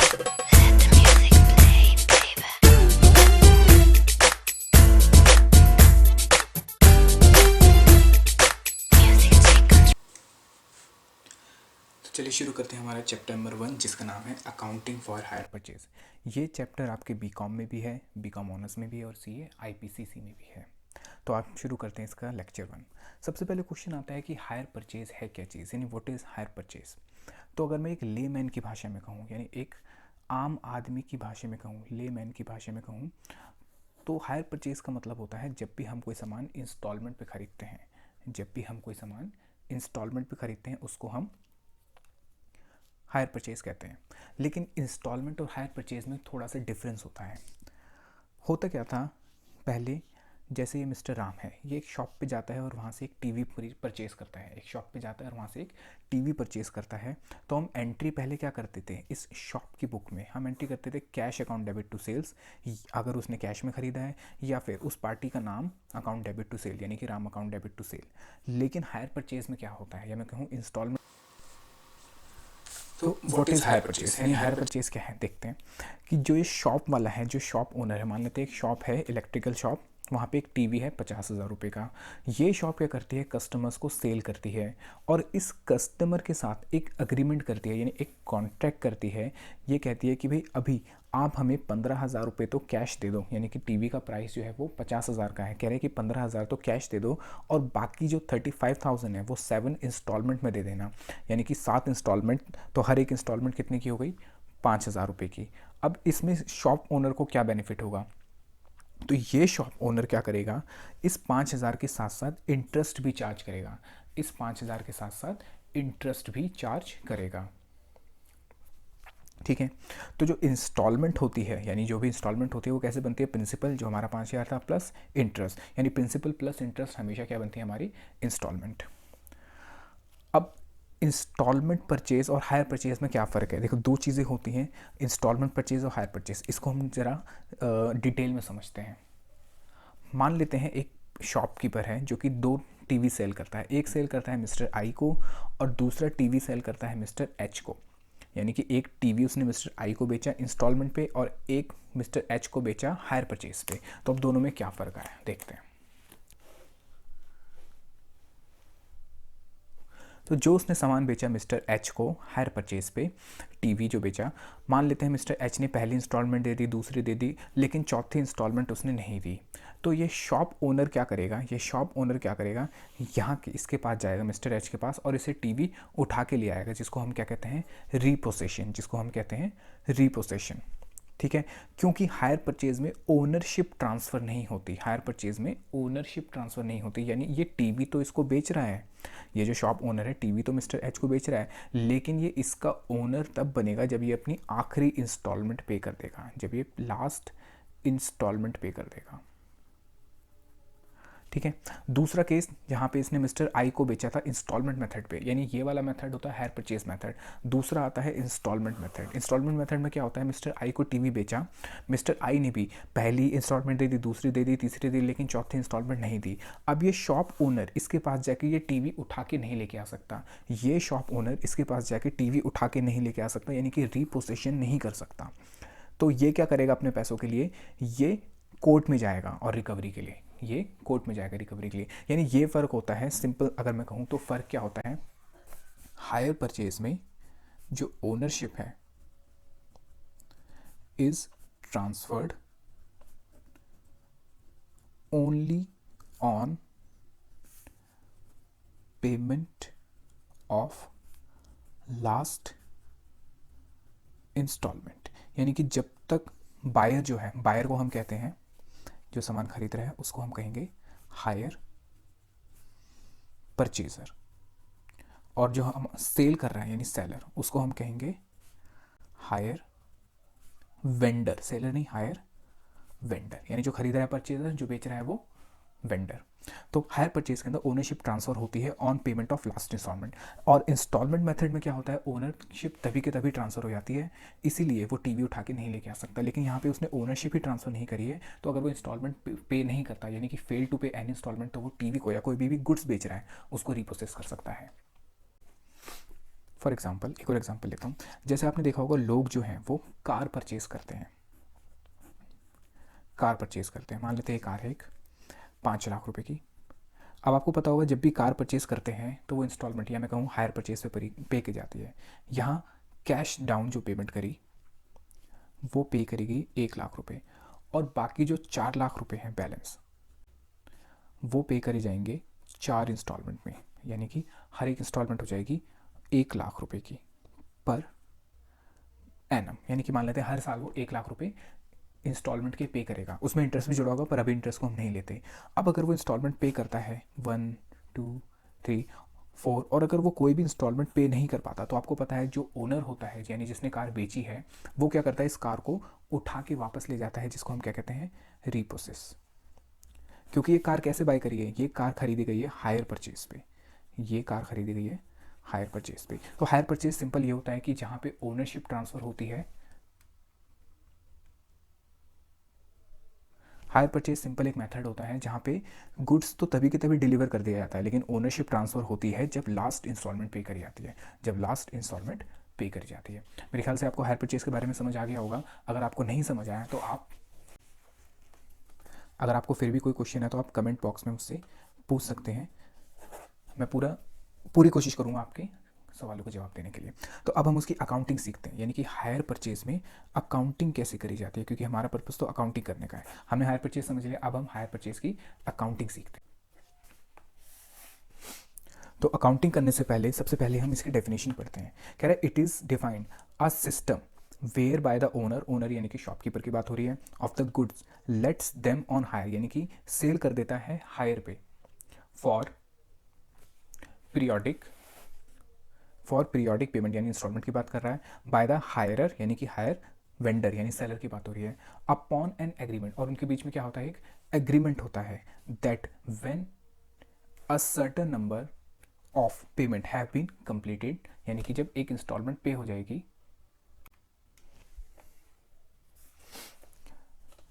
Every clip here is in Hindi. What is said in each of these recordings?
चलिए शुरू करते हैं हमारा चैप्टर नंबर 1, जिसका नाम है अकाउंटिंग फॉर हायर परचेज। ये चैप्टर आपके बीकॉम में भी है, बीकॉम ऑनर्स में भी है और सीए आईपीसीसी में भी है। तो आप शुरू करते हैं इसका लेक्चर 1। सबसे पहले क्वेश्चन आता है कि हायर परचेज है क्या चीज़, यानी व्हाट इज़ हायर परचेज। तो अगर मैं एक लेमैन की भाषा में कहूँ, यानी एक आम आदमी की भाषा में कहूँ, लेमैन की भाषा में कहूँ, तो हायर परचेज का मतलब होता है जब भी हम कोई सामान इंस्टॉलमेंट पे ख़रीदते हैं, जब भी हम कोई सामान इंस्टॉलमेंट पे ख़रीदते हैं उसको हम हायर परचेज़ कहते हैं। लेकिन इंस्टॉलमेंट और हायर परचेज़ में थोड़ा सा डिफरेंस होता है। होता क्या था पहले, जैसे ये मिस्टर राम है, ये एक शॉप पे जाता है और वहाँ से एक टीवी परचेज़ करता है, एक शॉप पे जाता है और वहाँ से एक टीवी परचेज़ करता है। तो हम एंट्री पहले क्या करते थे, इस शॉप की बुक में हम एंट्री करते थे cash account debit to sales, अगर उसने कैश में ख़रीदा है, या फिर उस पार्टी का नाम अकाउंट डेबिट टू सेल, यानी कि Ram account debit to sale. लेकिन हायर परचेज़ में क्या होता है, या मैं कहूँ इंस्टॉलमेंट। तो व्हाट इज़ हायर परचेज, यानी हायर परचेज क्या है, देखते हैं कि जो ये शॉप वाला है, जो शॉप ओनर है, मान लेते हैं एक शॉप है, इलेक्ट्रिकल शॉप, वहाँ पे एक टीवी है 50,000 रुपये का। ये शॉप क्या करती है, कस्टमर्स को सेल करती है और इस कस्टमर के साथ एक अग्रीमेंट करती है, यानी एक कॉन्ट्रैक्ट करती है। ये कहती है कि भाई अभी आप हमें 15,000 रुपये तो कैश दे दो, यानी कि टीवी का प्राइस जो है वो 50,000 का है, कह रहे हैं कि 15,000 तो कैश दे दो और बाकी जो 35,000 है वो 7 इंस्टॉलमेंट में दे देना, यानी कि 7 इंस्टॉलमेंट। तो हर एक इंस्टॉलमेंट कितने की हो गई, 5,000 रुपये की। अब इसमें शॉप ओनर को क्या बेनिफिट होगा, तो ये शॉप ओनर क्या करेगा, इस 5,000 के साथ साथ इंटरेस्ट भी चार्ज करेगा, इस 5,000 के साथ साथ इंटरेस्ट भी चार्ज करेगा। ठीक है। तो जो इंस्टॉलमेंट होती है, यानी जो भी इंस्टॉलमेंट होती है वो कैसे बनती है, प्रिंसिपल जो हमारा 5,000 था प्लस इंटरेस्ट, यानी प्रिंसिपल प्लस इंटरेस्ट हमेशा क्या बनती है, हमारी इंस्टॉलमेंट। अब इंस्टॉलमेंट परचेज और हायर परचेज में क्या फ़र्क है, देखो दो चीज़ें होती हैं, इंस्टॉलमेंट परचेज और हायर परचेज। इसको हम ज़रा डिटेल में समझते हैं। मान लेते हैं एक शॉपकीपर है जो कि 2 टीवी सेल करता है, एक सेल करता है मिस्टर आई को और दूसरा टीवी सेल करता है मिस्टर एच को। यानी कि एक टीवी उसने मिस्टर आई को बेचा इंस्टॉलमेंट पे और एक मिस्टर एच को बेचा हायर परचेज पे। तो अब दोनों में क्या फ़र्क आया, देखते हैं। तो जो उसने सामान बेचा मिस्टर एच को हायर परचेज पे, टीवी जो बेचा, मान लेते हैं मिस्टर एच ने पहली इंस्टॉलमेंट दे दी, दूसरी दे दी, लेकिन चौथी इंस्टॉलमेंट उसने नहीं दी। तो ये शॉप ओनर क्या करेगा, ये शॉप ओनर क्या करेगा, यहाँ के इसके पास जाएगा मिस्टर एच के पास और इसे टीवी उठा के ले आएगा, जिसको हम क्या कहते हैं, रीपोसेशन, जिसको हम कहते हैं रीपोसेशन। ठीक है, क्योंकि हायर परचेज में ओनरशिप ट्रांसफ़र नहीं होती, हायर परचेज में ओनरशिप ट्रांसफ़र नहीं होती, यानी ये टीवी तो इसको बेच रहा है, ये जो शॉप ओनर है टीवी तो मिस्टर एच को बेच रहा है, लेकिन ये इसका ओनर तब बनेगा जब ये अपनी आखिरी इंस्टॉलमेंट पे कर देगा, जब ये लास्ट इंस्टॉलमेंट पे कर देगा। ठीक है। दूसरा केस जहाँ पे इसने मिस्टर आई को बेचा था इंस्टॉलमेंट मेथड पे, यानी ये वाला मेथड होता है हायर परचेज मेथड। दूसरा आता है इंस्टॉलमेंट मेथड। इंस्टॉलमेंट मेथड में क्या होता है, मिस्टर आई को टीवी बेचा, मिस्टर आई ने भी पहली इंस्टॉलमेंट दे दी, दूसरी दे दी, तीसरी दे दी, लेकिन चौथी इंस्टॉलमेंट नहीं दी। अब ये शॉप ओनर इसके पास जाके ये टीवी उठा के नहीं लेके आ सकता, ये शॉप ओनर इसके पास जाके टीवी उठा के नहीं लेके आ सकता, यानी कि रीपोसेशन नहीं कर सकता। तो ये क्या करेगा अपने पैसों के लिए, ये कोर्ट में जाएगा और रिकवरी के लिए, ये कोर्ट में जाएगा रिकवरी के लिए। यानी ये फ़र्क होता है, सिंपल अगर मैं कहूँ तो फ़र्क क्या होता है, हायर परचेज में जो ओनरशिप है is transferred only on payment of last instalment, यानी कि जब तक बायर जो है, बायर को हम कहते हैं जो सामान खरीद रहा है उसको हम कहेंगे हायर परचेजर, और जो हम सेल कर रहे हैं यानी सेलर उसको हम कहेंगे हायर वेंडर, सेलर नहीं हायर वेंडर, यानी जो खरीद रहा है परचेजर, जो बेच रहा है वो वेंडर। तो हायर परचेज के अंदर ओनरशिप ट्रांसफर होती है on payment of last instalment, और इंस्टॉलमेंट मेथड में क्या होता है, ओनरशिप तभी के तभी ट्रांसफर हो जाती है, इसीलिए वो टीवी उठा के नहीं लेके आ सकता। लेकिन यहाँ पे उसने ओनरशिप ही ट्रांसफर नहीं करी है, तो अगर वो इंस्टॉलमेंट पे नहीं करता, यानी कि फेल टू पे एन इंस्टॉलमेंट, तो वो टीवी को या कोई भी गुड्स बेच रहा है उसको रिप्रोसेस कर सकता है। फॉर एग्जांपल एक और एग्जांपल लेता हूँ। जैसे आपने देखा होगा लोग जो हैं वो कार परचेज करते हैं, मान लेते हैं कार है एक 5 लाख रुपए की। अब आपको पता होगा जब भी कार परचेज करते हैं तो वो इंस्टॉलमेंट या मैं कहूँ हायर परचेज पे पे की जाती है। यहाँ कैश डाउन जो पेमेंट करी वो पे करेगी 1 लाख रुपए, और बाकी जो 4 लाख रुपए हैं बैलेंस वो पे करे जाएंगे 4 इंस्टॉलमेंट में, यानी कि हर एक इंस्टॉलमेंट हो जाएगी 1 लाख रुपए की पर एनम, यानी कि मान लेते हैं हर साल वो 1 लाख रुपए इंस्टॉलमेंट के पे करेगा। उसमें इंटरेस्ट भी जुड़ा होगा पर अभी इंटरेस्ट को हम नहीं लेते। अब अगर वो इंस्टॉलमेंट पे करता है 1, 2, 3, 4 और अगर वो कोई भी इंस्टॉलमेंट पे नहीं कर पाता तो आपको पता है जो ओनर होता है यानी जिसने कार बेची है वो क्या करता है, इस कार को उठा के वापस ले जाता है, जिसको हम क्या कहते हैं, रीप्रोसेस। क्योंकि ये कार कैसे बाय करी है, ये कार खरीदी गई है हायर परचेज पे, ये कार खरीदी गई है हायर परचेज पे। तो हायर परचेज सिंपल ये होता है कि जहाँ पे ओनरशिप ट्रांसफ़र होती है, हायर परचेज सिंपल एक मेथड होता है जहाँ पे गुड्स तो तभी के तभी डिलीवर कर दिया जाता है, लेकिन ओनरशिप ट्रांसफ़र होती है जब लास्ट इंस्टॉलमेंट पे करी जाती है, जब लास्ट इंस्टॉलमेंट पे करी जाती है। मेरे ख्याल से आपको हायर परचेज के बारे में समझ आ गया होगा। अगर आपको नहीं समझ आया तो अगर आपको फिर भी कोई क्वेश्चन है तो आप कमेंट बॉक्स में मुझसे पूछ सकते हैं। मैं पूरी कोशिश करूँगा आपके सवालों को जवाब देने के लिए। तो अब हम उसकी अकाउंटिंग सीखते हैं, यानी कि हायर परचेज में अकाउंटिंग कैसे करी जाती है, क्योंकि हमारा पर्पस तो अकाउंटिंग करने का है। हमने हायर परचेज समझ लिया, अब हम हायर परचेज की अकाउंटिंग सीखते हैं। तो अकाउंटिंग करने से पहले सबसे पहले हम इसकी डेफिनेशन पढ़ते हैं। कह रहा है it is defined a system where by the owner यानी कि शॉपकीपर की बात हो रही है, of the goods lets them on hire, यानी कि सेल कर देता है हायर पे, फॉर पीरियोडिक पेमेंट यानी इंस्टॉलमेंट की बात कर रहा है, बाय द हायरर यानी कि हायर वेंडर यानी सेलर की बात हो रही है, अपॉन एन एग्रीमेंट, और उनके बीच में क्या होता है, एक एग्रीमेंट होता है, that when a certain number of payment have been completed, यानी कि जब एक इंस्टॉलमेंट पे हो जाएगी,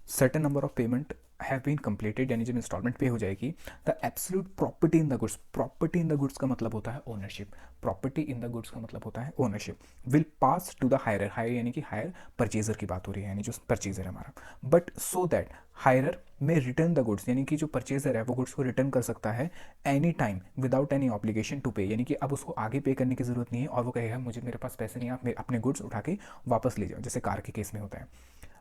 certain number of payment have been completed यानी जब इंस्टॉलमेंट पे हो जाएगी, the absolute property in the goods, property in the goods का मतलब होता है ownership, property in the goods का मतलब होता है ownership, will pass to the hirer, hire यानी कि हायर परचेजर की बात हो रही है, यानी जो परचेजर है हमारा, बट सो दैट हायरर में रिटर्न द गुड्स, यानी कि जो परचेजर है वो गुड्स को रिटर्न कर सकता है any time without any obligation to pay, यानी कि अब उसको आगे पे करने की जरूरत नहीं है और वो कहेगा मुझे मेरे पास पैसे नहीं है, आप अपने गुड्स उठा के वापस ले जाओ, जैसे कार के केस में होता है।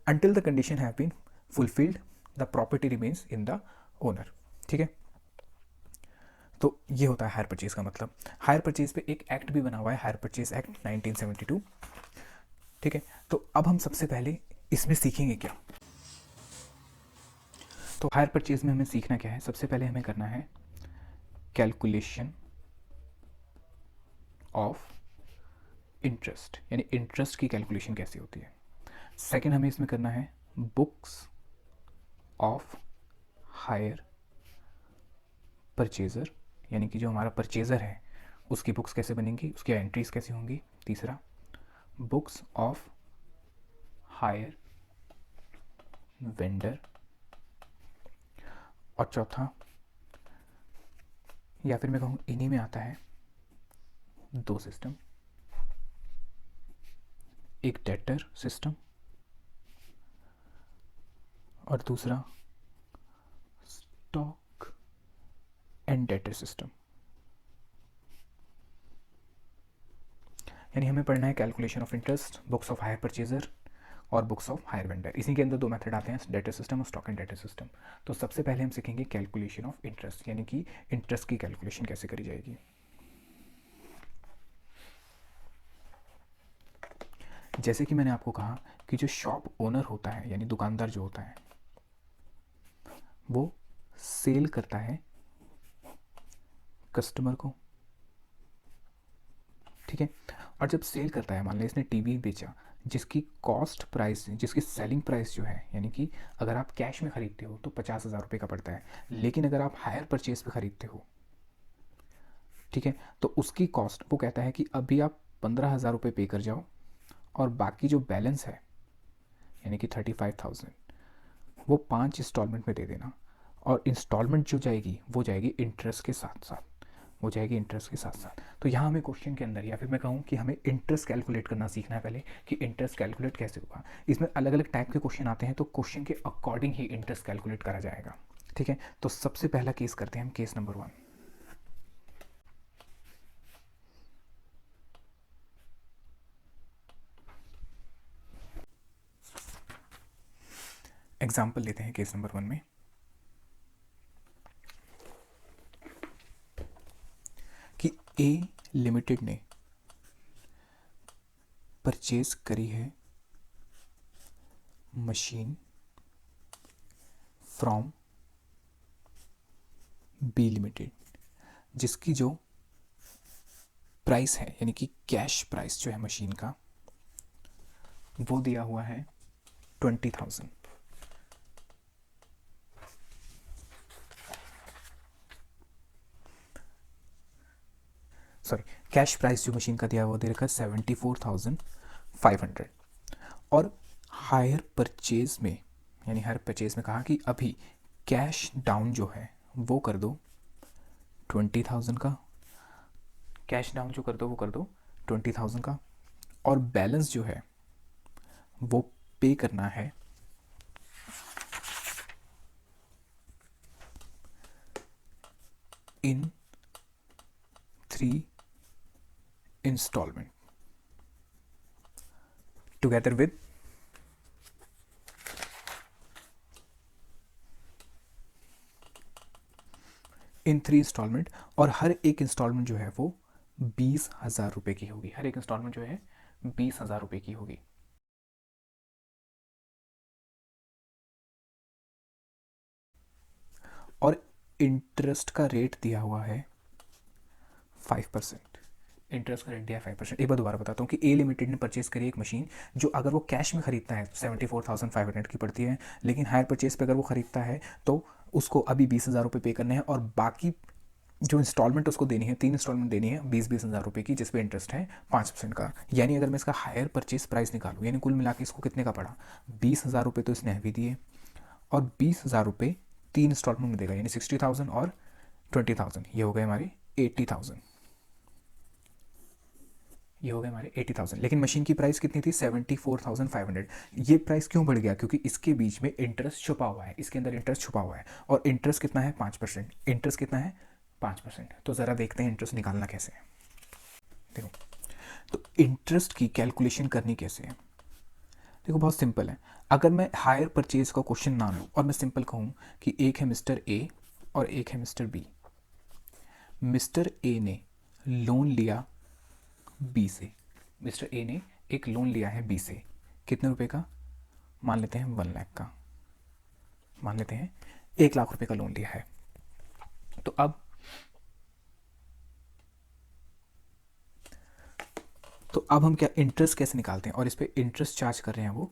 until the condition have been fulfilled the property remains in the owner। ठीक है, तो ये होता है हायर परचेज का मतलब। हायर परचेज पे एक एक्ट भी बना हुआ है, हायर परचेज एक्ट 1972। ठीक है, तो अब हम सबसे पहले इसमें सीखेंगे क्या। तो हायर परचेज में हमें सीखना क्या है, सबसे पहले हमें करना है कैलकुलेशन ऑफ इंटरेस्ट, यानी इंटरेस्ट की कैलकुलेशन कैसे होती है। सेकेंड हमें इसमें करना है बुक्स ऑफ हायर परचेज़र, यानी कि जो हमारा परचेज़र है उसकी बुक्स कैसे बनेंगी, उसकी एंट्रीज कैसे होंगी। तीसरा बुक्स ऑफ हायर वेंडर, और चौथा या फिर मैं कहूँ इन्हीं में आता है दो सिस्टम, एक डेटर सिस्टम और दूसरा स्टॉक एंड डेटर सिस्टम। यानी हमें पढ़ना है calculation of interest, books of hire purchaser और बुक्स ऑफ हायर वेंडर। इसी के अंदर दो मेथड आते हैं, डेटर सिस्टम और स्टॉक एंड डेटर सिस्टम। तो सबसे पहले हम सीखेंगे कैलकुलेशन ऑफ इंटरेस्ट, यानी कि इंटरेस्ट की कैलकुलेशन कैसे करी जाएगी। जैसे कि मैंने आपको कहा कि जो शॉप ओनर होता है यानी दुकानदार जो होता है वो सेल करता है कस्टमर को। ठीक है, और जब सेल करता है, मान लें इसने टीवी बेचा जिसकी कॉस्ट प्राइस, जिसकी सेलिंग प्राइस जो है, यानी कि अगर आप कैश में ख़रीदते हो तो 50,000 रुपये का पड़ता है, लेकिन अगर आप हायर परचेज पे ख़रीदते हो, ठीक है, तो उसकी कॉस्ट वो कहता है कि अभी आप 15,000 रुपये पे कर जाओ और बाकी जो बैलेंस है यानी कि 35,000 वो 5 इंस्टॉलमेंट में दे देना, और इंस्टॉलमेंट जो जाएगी वो जाएगी इंटरेस्ट के साथ साथ। हो जाएगी इंटरेस्ट के साथ साथ। तो यहाँ हमें क्वेश्चन के अंदर, या फिर मैं कहूँ कि हमें इंटरेस्ट कैलकुलेट करना सीखना है पहले, कि इंटरेस्ट कैलकुलेट कैसे होगा। इसमें अलग अलग टाइप के क्वेश्चन आते हैं, तो क्वेश्चन के अकॉर्डिंग ही इंटरेस्ट कैलकुलेट करा जाएगा। ठीक है, तो सबसे पहला केस करते हैं हम, केस नंबर 1। एग्जाम्पल लेते हैं केस नंबर 1 में कि ए लिमिटेड ने परचेज करी है मशीन फ्रॉम बी लिमिटेड, जिसकी जो प्राइस है, यानी कि कैश प्राइस जो है मशीन का, वो दिया हुआ है 20,000। सॉरी, कैश प्राइस जो मशीन का दिया हुआ दे रखा है 74,500। और हायर परचेज में, यानी हायर परचेज में कहा कि अभी कैश डाउन जो है वो कर दो 20,000 का, कैश डाउन जो कर दो वो कर दो 20,000 का, और बैलेंस जो है वो पे करना है in 3 instalment together with in 3 instalment, और हर एक इंस्टॉलमेंट जो है वो 20,000 रुपये की होगी। हर एक इंस्टॉलमेंट जो है 20,000 रुपये की होगी। और इंटरेस्ट का रेट दिया हुआ है 5%। इंटरेस्ट का रेट दिया है 5%। एक बार दोबारा बताता हूँ कि ए लिमिटेड ने परचेज करी एक मशीन, जो अगर वो कैश में खरीदता है 74,500 की पड़ती है, लेकिन हायर परचेज पे अगर वो खरीदता है तो उसको अभी 20,000 रुपये पे करने हैं, और बाकी जो इंस्टॉलमेंट उसको देनी है, 3 इंस्टॉलमेंट देनी है 20,000 रुपये की, जिस पे इंटरेस्ट है 5% का। यानी अगर मैं इसका हायर परचेज प्राइस निकालूँ, यानी कुल मिला के इसको कितने का पड़ा, 20,000 रुपये तो इसने अभी दिए, और 20,000 रुपये 3 इंस्टॉलमेंट में देगा, यानी 60,000 और 20,000, ये हो गए हमारे 80,000। ये हो गए हमारे 80,000। लेकिन मशीन की प्राइस कितनी थी, 74,500। ये प्राइस क्यों बढ़ गया, क्योंकि इसके बीच में इंटरेस्ट छुपा हुआ है, इसके अंदर इंटरेस्ट छुपा हुआ है, और इंटरेस्ट कितना है 5%। इंटरेस्ट कितना है 5%। तो ज़रा देखते हैं इंटरेस्ट निकालना कैसे है। देखो, तो इंटरेस्ट की कैलकुलेशन करनी कैसे है। देखो बहुत सिंपल है। अगर मैं हायर परचेज का क्वेश्चन ना लूँ और मैं सिंपल कहूँ कि एक है मिस्टर ए और एक है मिस्टर बी। मिस्टर ए ने लोन लिया बी से, मिस्टर ए ने एक लोन लिया है बी से, कितने रुपए का, मान लेते हैं 1 लाख का, मान लेते हैं 1 लाख रुपए का लोन लिया है। तो अब हम क्या इंटरेस्ट कैसे निकालते हैं, और इस पर इंटरेस्ट चार्ज कर रहे हैं वो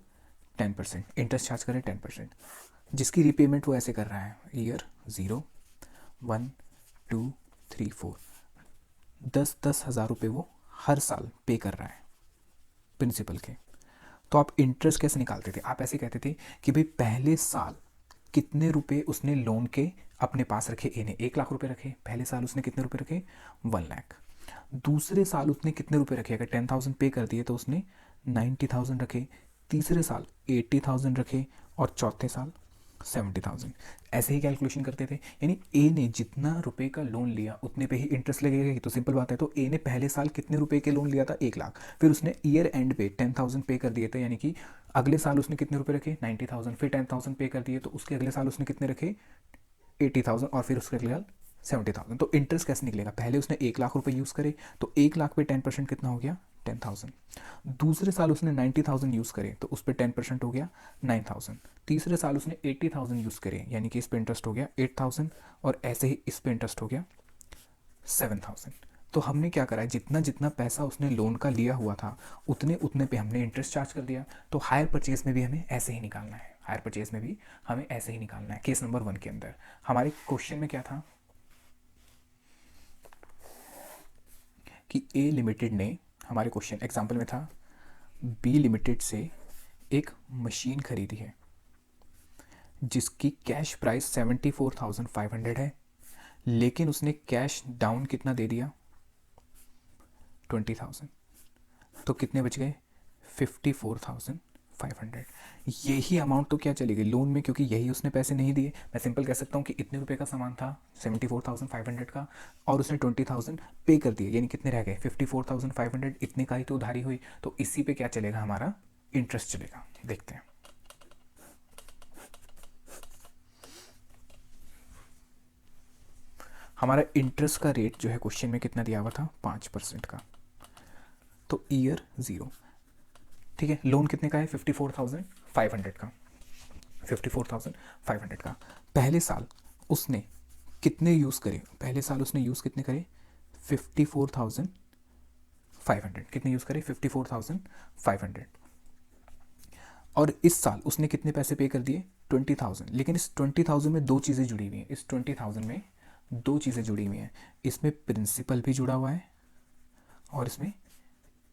10%। इंटरेस्ट चार्ज कर रहे हैं 10%, जिसकी रिपेमेंट वो ऐसे कर रहा है, ईयर 0, 1, 2, 3, 4, 10,000 रुपये वो हर साल पे कर रहा है प्रिंसिपल के। तो आप इंटरेस्ट कैसे निकालते थे, आप ऐसे कहते थे कि भाई पहले साल कितने रुपए उसने लोन के अपने पास रखे, ए ने 1 लाख रुपए रखे, पहले साल उसने कितने रुपए रखे 1 लाख। दूसरे साल उसने कितने रुपए रखे, अगर 10,000 पे कर दिए तो उसने 90,000 रखे, तीसरे साल 80,000 रखे, और चौथे साल 70,000। ऐसे ही कैलकुलेशन करते थे, यानी ए ने जितना रुपए का लोन लिया उतने पे ही इंटरेस्ट लगेगा। तो सिंपल बात है, तो ए ने पहले साल कितने रुपए के लोन लिया था 1 लाख, फिर उसने ईयर एंड पे 10,000 पे कर दिए थे, यानी कि अगले साल उसने कितने रुपए रखे 90,000, फिर 10,000 पे कर दिए, तो उसके अगले साल उसने कितने रखे 80,000, और फिर उसके अगले साल 70,000। तो इंटरेस्ट कैसे निकलेगा, पहले उसने 1 लाख रुपए यूज़ करे, तो 1 लाख पे 10% कितना हो गया 10,000। दूसरे साल उसने 90,000 यूज़ करे, तो उस पर 10% हो गया 9,000। तीसरे साल उसने 80,000 यूज़ करे, यानी कि इस पर इंटरेस्ट हो गया 8,000, और ऐसे ही इस पर इंटरेस्ट हो गया 7,000। तो हमने क्या करा है, जितना जितना पैसा उसने लोन का लिया हुआ था उतने उतने पे हमने इंटरेस्ट चार्ज कर दिया। तो हायर परचेज में भी हमें ऐसे ही निकालना है, हायर परचेज में भी हमें ऐसे ही निकालना है। केस नंबर 1 के अंदर हमारे क्वेश्चन में क्या था कि ए लिमिटेड ने, हमारे क्वेश्चन एग्जाम्पल में था, बी लिमिटेड से एक मशीन खरीदी है जिसकी कैश प्राइस 74,500 है, लेकिन उसने कैश डाउन कितना दे दिया, 20,000, तो कितने बच गए, 54,500। यही अमाउंट तो क्या चली गई लोन में, क्योंकि यही उसने पैसे नहीं दिए। मैं सिंपल कह सकता हूँ कि इतने रुपए का सामान था 74,500 का, और उसने 20,000 पे कर दिए, यानी कितने रह गए 54,500, इतने का ही तो उधारी हुई। तो इसी पे क्या चलेगा, हमारा इंटरेस्ट चलेगा। देखते हैं, हमारा इंटरेस्ट का रेट जो है क्वेश्चन में कितना दिया हुआ था, 5% का, तो ईयर 0। ठीक है, लोन कितने का है, 54,500 का, 54,500 का। पहले साल उसने कितने यूज़ करे, पहले साल उसने यूज़ कितने करे, 54,500, कितने यूज़ करे, 54,500। और इस साल उसने कितने पैसे पे कर दिए, 20,000। लेकिन इस 20,000 में दो चीज़ें जुड़ी हुई हैं, इस 20,000 में दो चीज़ें जुड़ी हुई हैं, इसमें प्रिंसिपल भी जुड़ा हुआ है और इसमें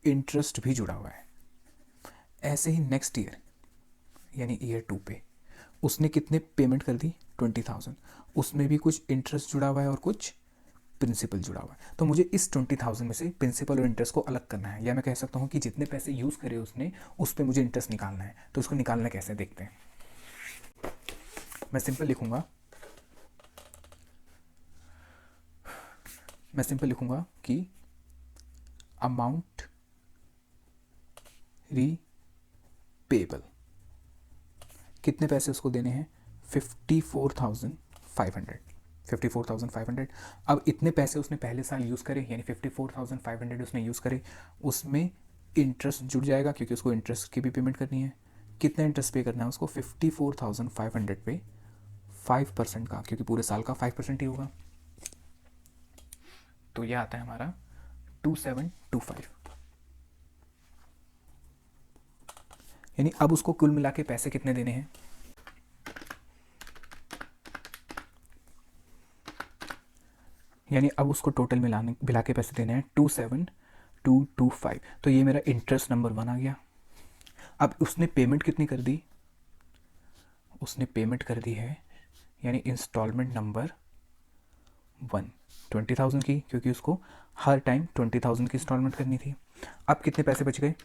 इंटरेस्ट भी जुड़ा हुआ है। ऐसे ही नेक्स्ट ईयर यानी ईयर 2 पे उसने कितने पेमेंट कर दी, 20,000, उसमें भी कुछ इंटरेस्ट जुड़ा हुआ है और कुछ प्रिंसिपल जुड़ा हुआ है। तो मुझे इस 20,000 में से प्रिंसिपल और इंटरेस्ट को अलग करना है, या मैं कह सकता हूँ कि जितने पैसे यूज़ करे उसने उस पर मुझे इंटरेस्ट निकालना है। तो उसको निकालना कैसे, देखते हैं। मैं सिंपल लिखूंगा कि अमाउंट रीपेबल, कितने पैसे उसको देने हैं, 54,500, 54,500। अब इतने पैसे उसने पहले साल यूज़ करे, यानी 54,500 उसने यूज़ करे, उसमें इंटरेस्ट जुड़ जाएगा क्योंकि उसको इंटरेस्ट की भी पेमेंट करनी है। कितना इंटरेस्ट पे करना है उसको, 54,500 पे 5% का, क्योंकि पूरे साल का 5% ही होगा। तो यह आता है हमारा 2725। यानी अब उसको कुल मिला के पैसे कितने देने हैं, यानी अब उसको टोटल मिला के पैसे देने हैं 27,225। तो ये मेरा इंटरेस्ट नंबर 1 आ गया। अब उसने पेमेंट कितनी कर दी, उसने पेमेंट कर दी है यानी इंस्टॉलमेंट नंबर 1, 20,000 की, क्योंकि उसको हर टाइम 20,000 की इंस्टॉलमेंट करनी थी। अब कितने पैसे बच गए,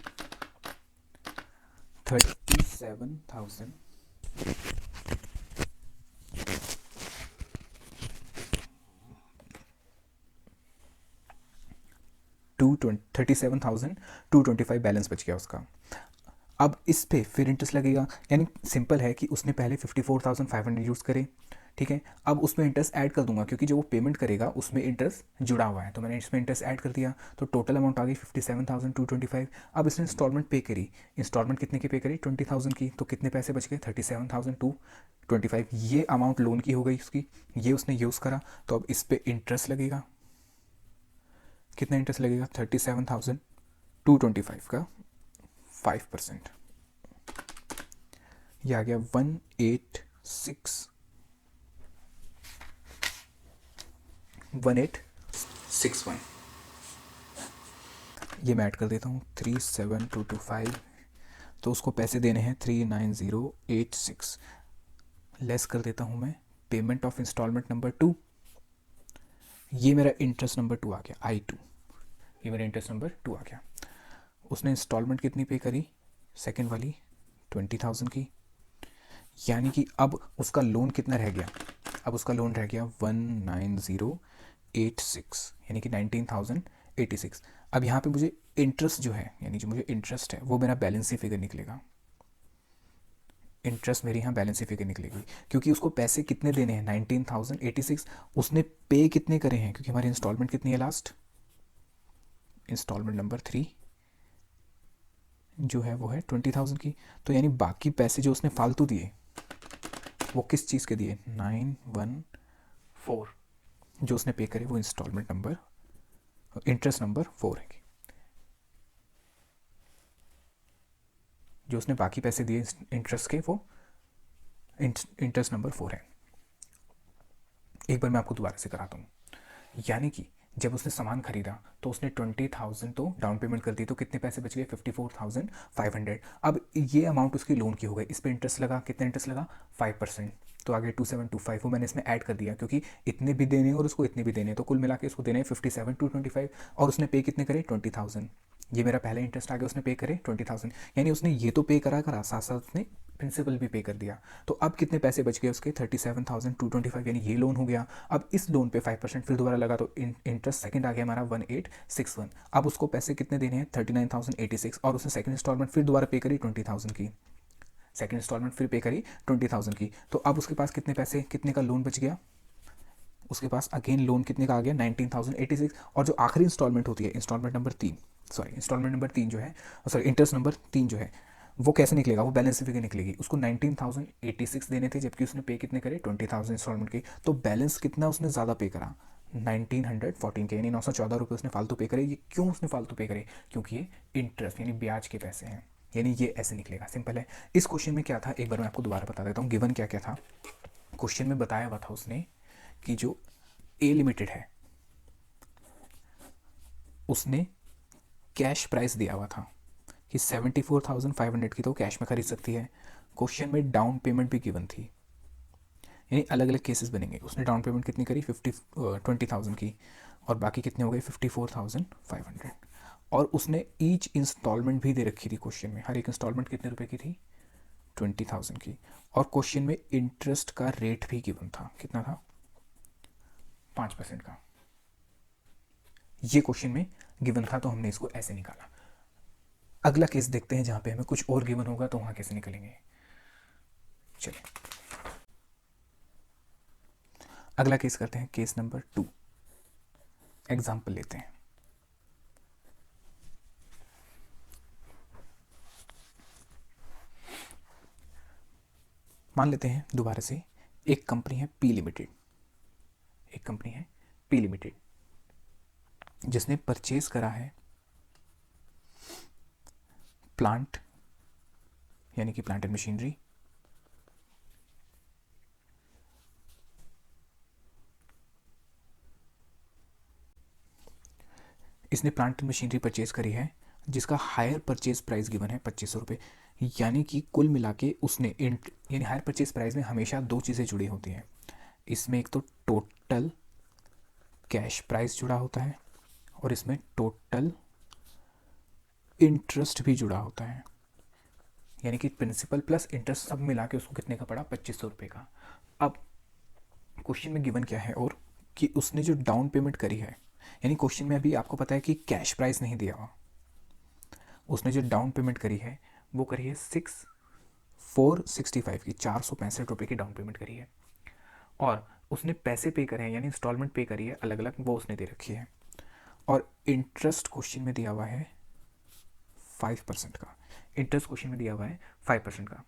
37,000 37,225 बैलेंस बच गया उसका। अब इस पे फिर इंटरेस्ट लगेगा, यानी सिंपल है कि उसने पहले 54,500 यूज़ करे, ठीक है। अब उसमें इंटरेस्ट ऐड कर दूंगा क्योंकि जो वो पेमेंट करेगा उसमें इंटरेस्ट जुड़ा हुआ है, तो मैंने इसमें इंटरेस्ट ऐड कर दिया, तो टोटल अमाउंट आ गई 57,225। अब इसने इंस्टॉलमेंट पे करी, इंस्टॉलमेंट कितने की पे करी, 20,000 की, तो कितने पैसे बच गए, 37,225। ये अमाउंट लोन की हो गई उसकी, ये उसने यूज़ करा, तो अब इस पर इंटरेस्ट लगेगा। कितना इंटरेस्ट लगेगा, 37,225 का 5%, ये आ गया 1861। ये मैं ऐड कर देता हूँ 37,225, तो उसको पैसे देने हैं 39086। लेस कर देता हूँ मैं पेमेंट ऑफ इंस्टॉलमेंट नंबर 2, ये मेरा इंटरेस्ट नंबर 2 आ गया, I2, ये मेरा इंटरेस्ट नंबर 2 आ गया। उसने इंस्टॉलमेंट कितनी पे करी, सेकेंड वाली 20,000 की, यानी कि अब उसका लोन कितना रह गया, अब उसका लोन रह गया 19086, यानी कि 19,086। अब यहाँ पे मुझे इंटरेस्ट जो है, यानी जो मुझे इंटरेस्ट है वो मेरा बैलेंस ही फिगर निकलेगा, इंटरेस्ट मेरी यहाँ बैलेंस ही फिगर निकलेगी, क्योंकि उसको पैसे कितने देने हैं, 19,086। उसने पे कितने करे हैं, क्योंकि हमारी इंस्टॉलमेंट कितनी है लास्ट, इंस्टॉलमेंट नंबर 3 जो है वो है 20,000 की। तो यानी बाकी पैसे जो उसने फालतू दिए वो किस चीज़ के दिए, 914 जो उसने पे करे वो इंस्टॉलमेंट नंबर, इंटरेस्ट नंबर 4 है। जो उसने बाकी पैसे दिए इंटरेस्ट के वो इंटरेस्ट नंबर 4 है। एक बार मैं आपको दोबारा से कराता हूँ, यानी कि जब उसने सामान खरीदा तो उसने 20,000 तो डाउन पेमेंट कर दी, तो कितने पैसे बच गए? 54,500। अब ये अमाउंट उसकी लोन की हो गई, इस पर इंटरेस्ट लगा, कितना इंटरेस्ट लगा? 5%। तो आगे 2725 वो मैंने इसमें ऐड कर दिया, क्योंकि इतने भी देने और उसको इतने भी देने, तो कुल मिला के उसको देने 57,225, और उसने पे कितने करे? 20,000। ये मेरा पहला इंटरेस्ट आ गया, उसने पे करे 20,000, यानी उसने ये तो पे करा साथ साथ उसने प्रिंसिपल भी पे कर दिया। तो अब कितने पैसे बच गए उसके? 37,225, यानी ये लोन हो गया। अब इस लोन पे 5% फिर दोबारा लगा, तो इंटरेस्ट सेकंड आ गया हमारा 1861। अब उसको पैसे कितने देने हैं? 39,086, और उसने सेकंड इंस्टॉलमेंट फिर दोबारा पे करी 20,000 की, सेकंड इंस्टॉलमेंट फिर पे करी 20,000 की। तो अब उसके पास कितने पैसे, कितने का लोन बच गया? उसके पास अगेन लोन कितने का आ गया? 19,086। और जो आखिरी इंस्टॉलमेंट होती है, instalment number 3, sorry instalment number 3 जो है, सॉरी इंटरेस्ट नंबर 3 जो है, वो कैसे निकलेगा? वो बैलेंस शीट निकलेगी। उसको 19,086 देने थे, जबकि उसने पे कितने करे? 20,000 इंस्टॉलमेंट की। तो बैलेंस कितना उसने ज़्यादा पे करा? 1914 के, यानी 914 रुपये उसने फालतू पे करे। ये क्यों उसने फालतू पे करे? क्योंकि ये इंटरेस्ट यानी ब्याज के पैसे हैं, यानी ये ऐसे निकलेगा। सिंपल है। इस क्वेश्चन में क्या था, एक बार मैं आपको दोबारा बता देता हूँ गिवन क्या क्या था। क्वेश्चन में बताया हुआ था उसने कि जो ए लिमिटेड है उसने कैश प्राइस दिया हुआ था कि 74,500 की तो कैश में खरीद सकती है। क्वेश्चन में डाउन पेमेंट भी गिवन थी, यानी अलग अलग केसेस बनेंगे। उसने डाउन पेमेंट कितनी करी? 20,000 की, और बाकी कितने हो गए? 54,500। और उसने ईच इंस्टॉलमेंट भी दे रखी थी क्वेश्चन में, हर एक इंस्टॉलमेंट कितने रुपए की थी? 20,000 की। और क्वेश्चन में इंटरेस्ट का रेट भी गिवन था, कितना था? 5% का। ये क्वेश्चन में गिवन था, तो हमने इसको ऐसे निकाला। अगला केस देखते हैं जहां पे हमें कुछ और गिवन होगा, तो वहां कैसे निकलेंगे। चलिए अगला केस करते हैं, केस नंबर 2। एग्जाम्पल लेते हैं। मान लेते हैं दोबारा से, एक कंपनी है पी लिमिटेड, एक कंपनी है पी लिमिटेड जिसने परचेज करा है प्लांट, यानी कि प्लांट एंड मशीनरी, इसने प्लांट एंड मशीनरी परचेज करी है जिसका हायर परचेज प्राइस गिवन है 2500 रुपये। यानी कि कुल मिला के उसने यानी हायर परचेज प्राइस में हमेशा दो चीज़ें जुड़ी होती हैं। इसमें एक तो टोटल कैश प्राइस जुड़ा होता है, और इसमें टोटल इंटरेस्ट भी जुड़ा होता है, यानी कि प्रिंसिपल प्लस इंटरेस्ट सब मिला के उसको कितने का पड़ा? 2500 रुपये का। अब क्वेश्चन में गिवन क्या है, और कि उसने जो डाउन पेमेंट करी है, यानी क्वेश्चन में अभी आपको पता है कि कैश प्राइस नहीं दिया हुआ, उसने जो डाउन पेमेंट करी है वो करी है 465 की, 465 रुपये की डाउन पेमेंट करी है। और उसने पैसे पे करे हैं, यानी इंस्टॉलमेंट पे करी है अलग अलग, वो उसने दे रखी है। और इंटरेस्ट क्वेश्चन में दिया हुआ है 5% का, इंटरेस्ट क्वेश्चन में दिया हुआ है 5% का।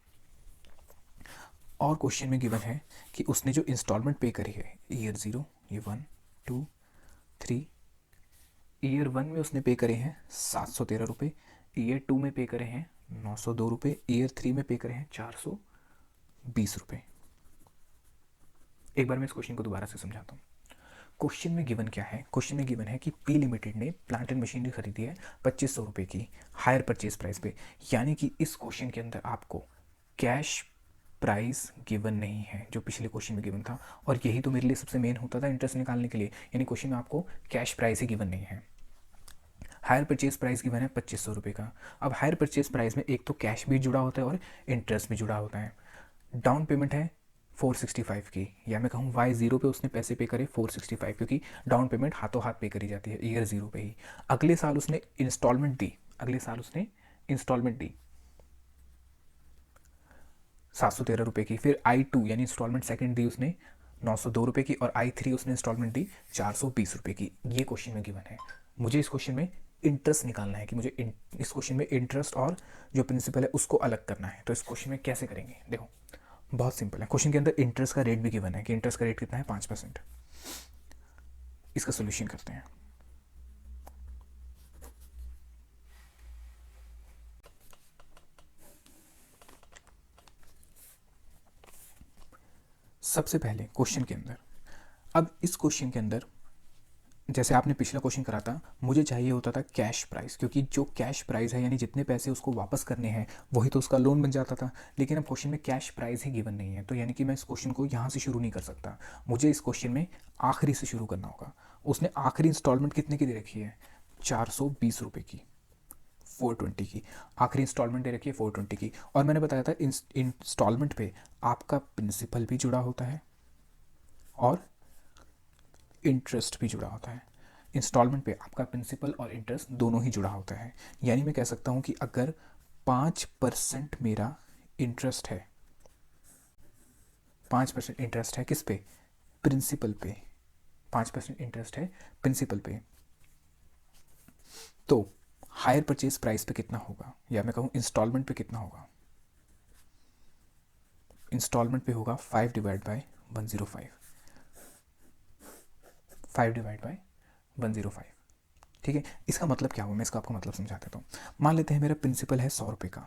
और क्वेश्चन में गिवन है कि उसने जो इंस्टॉलमेंट पे करी है ईयर 0, ये 1 2 3, ईयर 1 में उसने पे करे हैं 713 रुपये, ईयर 2 में पे करे हैं 902 रुपये, ईयर 3 में पे करे हैं 420 रुपये। एक बार मैं इस क्वेश्चन को दोबारा से समझाता हूँ। क्वेश्चन में गिवन क्या है? क्वेश्चन में गिवन है कि पी लिमिटेड ने प्लांट एंड मशीनरी खरीदी है 2500 रुपये की हायर परचेज प्राइस पे, यानी कि इस क्वेश्चन के अंदर आपको कैश प्राइस गिवन नहीं है जो पिछले क्वेश्चन में गिवन था। और यही तो मेरे लिए सबसे मेन होता था इंटरेस्ट निकालने के लिए, यानी क्वेश्चन में आपको कैश प्राइस ही गिवन नहीं है। हायर परचेज प्राइस गिवन है 2500 रुपये का। अब हायर परचेज प्राइस में एक तो कैश भी जुड़ा होता है और इंटरेस्ट भी जुड़ा होता है। डाउन पेमेंट है 465 की, या मैं कहूँ Y0 पे उसने पैसे पे करे 465, क्योंकि डाउन पेमेंट हाथों हाथ पे करी जाती है ईयर 0 पे ही। अगले साल उसने इंस्टॉलमेंट दी, अगले साल उसने इंस्टॉलमेंट दी 713 रुपये की। फिर I2 यानी इंस्टॉलमेंट सेकंड दी उसने 902 रुपये की, और I3 उसने इंस्टॉलमेंट दी 420 रुपये की। ये क्वेश्चन में गिवन है। मुझे इस क्वेश्चन में इंटरेस्ट निकालना है कि मुझे इस क्वेश्चन में इंटरेस्ट और जो प्रिंसिपल है उसको अलग करना है। तो इस क्वेश्चन में कैसे करेंगे? देखो बहुत सिंपल है। क्वेश्चन के अंदर इंटरेस्ट का रेट भी गिवन है कि इंटरेस्ट का रेट कितना है? 5%। इसका सोल्यूशन करते हैं। सबसे पहले क्वेश्चन के अंदर, अब इस क्वेश्चन के अंदर जैसे आपने पिछला क्वेश्चन करा था, मुझे चाहिए होता था कैश प्राइस, क्योंकि जो कैश प्राइस है यानी जितने पैसे उसको वापस करने हैं वही तो उसका लोन बन जाता था। लेकिन अब क्वेश्चन में कैश प्राइस ही गिवन नहीं है, तो यानी कि मैं इस क्वेश्चन को यहाँ से शुरू नहीं कर सकता, मुझे इस क्वेश्चन में आखिरी से शुरू करना होगा। उसने आखिरी इंस्टॉलमेंट कितने की दे रखी है? 420 रुपये की, 420 की आखिरी इंस्टॉलमेंट दे रखी है, 420 की। और मैंने बताया था इंस्टॉलमेंट पे आपका प्रिंसिपल भी जुड़ा होता है और इंटरेस्ट भी जुड़ा होता है। इंस्टॉलमेंट पे आपका प्रिंसिपल और इंटरेस्ट दोनों ही जुड़ा होता है। यानी मैं कह सकता हूँ कि अगर 5% मेरा इंटरेस्ट है, 5% इंटरेस्ट है किस पे? प्रिंसिपल पे। 5% इंटरेस्ट है प्रिंसिपल पे, तो हायर परचेज प्राइस पे कितना होगा, या मैं कहूँ इंस्टॉलमेंट पे कितना होगा? इंस्टॉलमेंट पे होगा 5/105, 5/105। ठीक है, इसका मतलब क्या हुआ, मैं इसका आपको मतलब समझा देता हूँ। मान लेते हैं मेरा प्रिंसिपल है 100 रुपये का,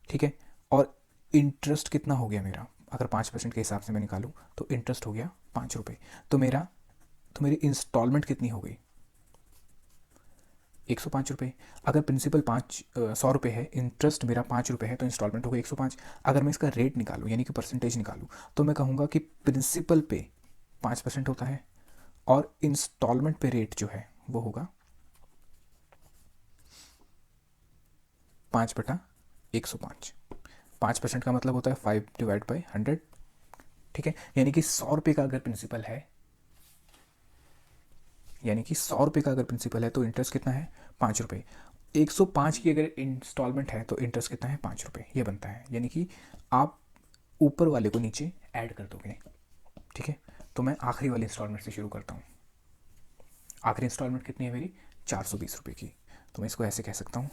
ठीक है, और इंटरेस्ट कितना हो गया मेरा, अगर 5% के हिसाब से मैं निकालूँ तो इंटरेस्ट हो गया 5 रुपये। तो मेरी इंस्टॉलमेंट कितनी हो गई? 105 रुपये। अगर प्रिंसिपल 100 रुपये है, इंटरेस्ट मेरा 5 रुपये है, तो इंस्टॉलमेंट हो गई 105। अगर मैं इसका रेट निकालूँ यानी कि परसेंटेज निकालूँ, तो मैं कहूँगा कि प्रिंसिपल पे 5% होता है और इंस्टॉलमेंट पे रेट जो है वो होगा 5/105। 5% का मतलब होता है 5/100। ठीक है, यानी कि 100 रुपये का अगर प्रिंसिपल है, यानी कि 100 रुपये का अगर प्रिंसिपल है तो इंटरेस्ट कितना है? 5 रुपये। 105 की अगर इंस्टॉलमेंट है तो इंटरेस्ट कितना है? 5 रुपये, ये बनता है। यानी कि आप ऊपर वाले को नीचे ऐड कर दोगे। ठीक है, तो मैं आखिरी वाली इंस्टॉलमेंट से शुरू करता हूँ। आखिरी इंस्टॉलमेंट कितनी है मेरी? 420 रुपये की। तो मैं इसको ऐसे कह सकता हूँ,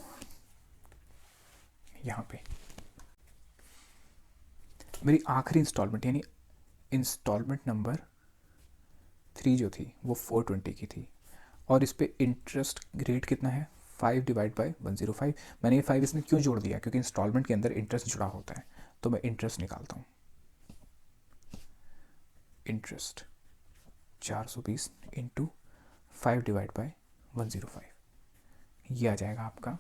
यहाँ पे मेरी आखिरी इंस्टॉलमेंट यानी इंस्टॉलमेंट नंबर 3 जो थी वो 420 की थी, और इस पे इंटरेस्ट रेट कितना है? 5/105। मैंने ये 5 इसमें क्यों जोड़ दिया? क्योंकि इंस्टॉलमेंट के अंदर इंटरेस्ट जुड़ा होता है। तो मैं इंटरेस्ट निकालता हूँ, इंटरेस्ट 420 इंटू 5/105, ये आ जाएगा आपका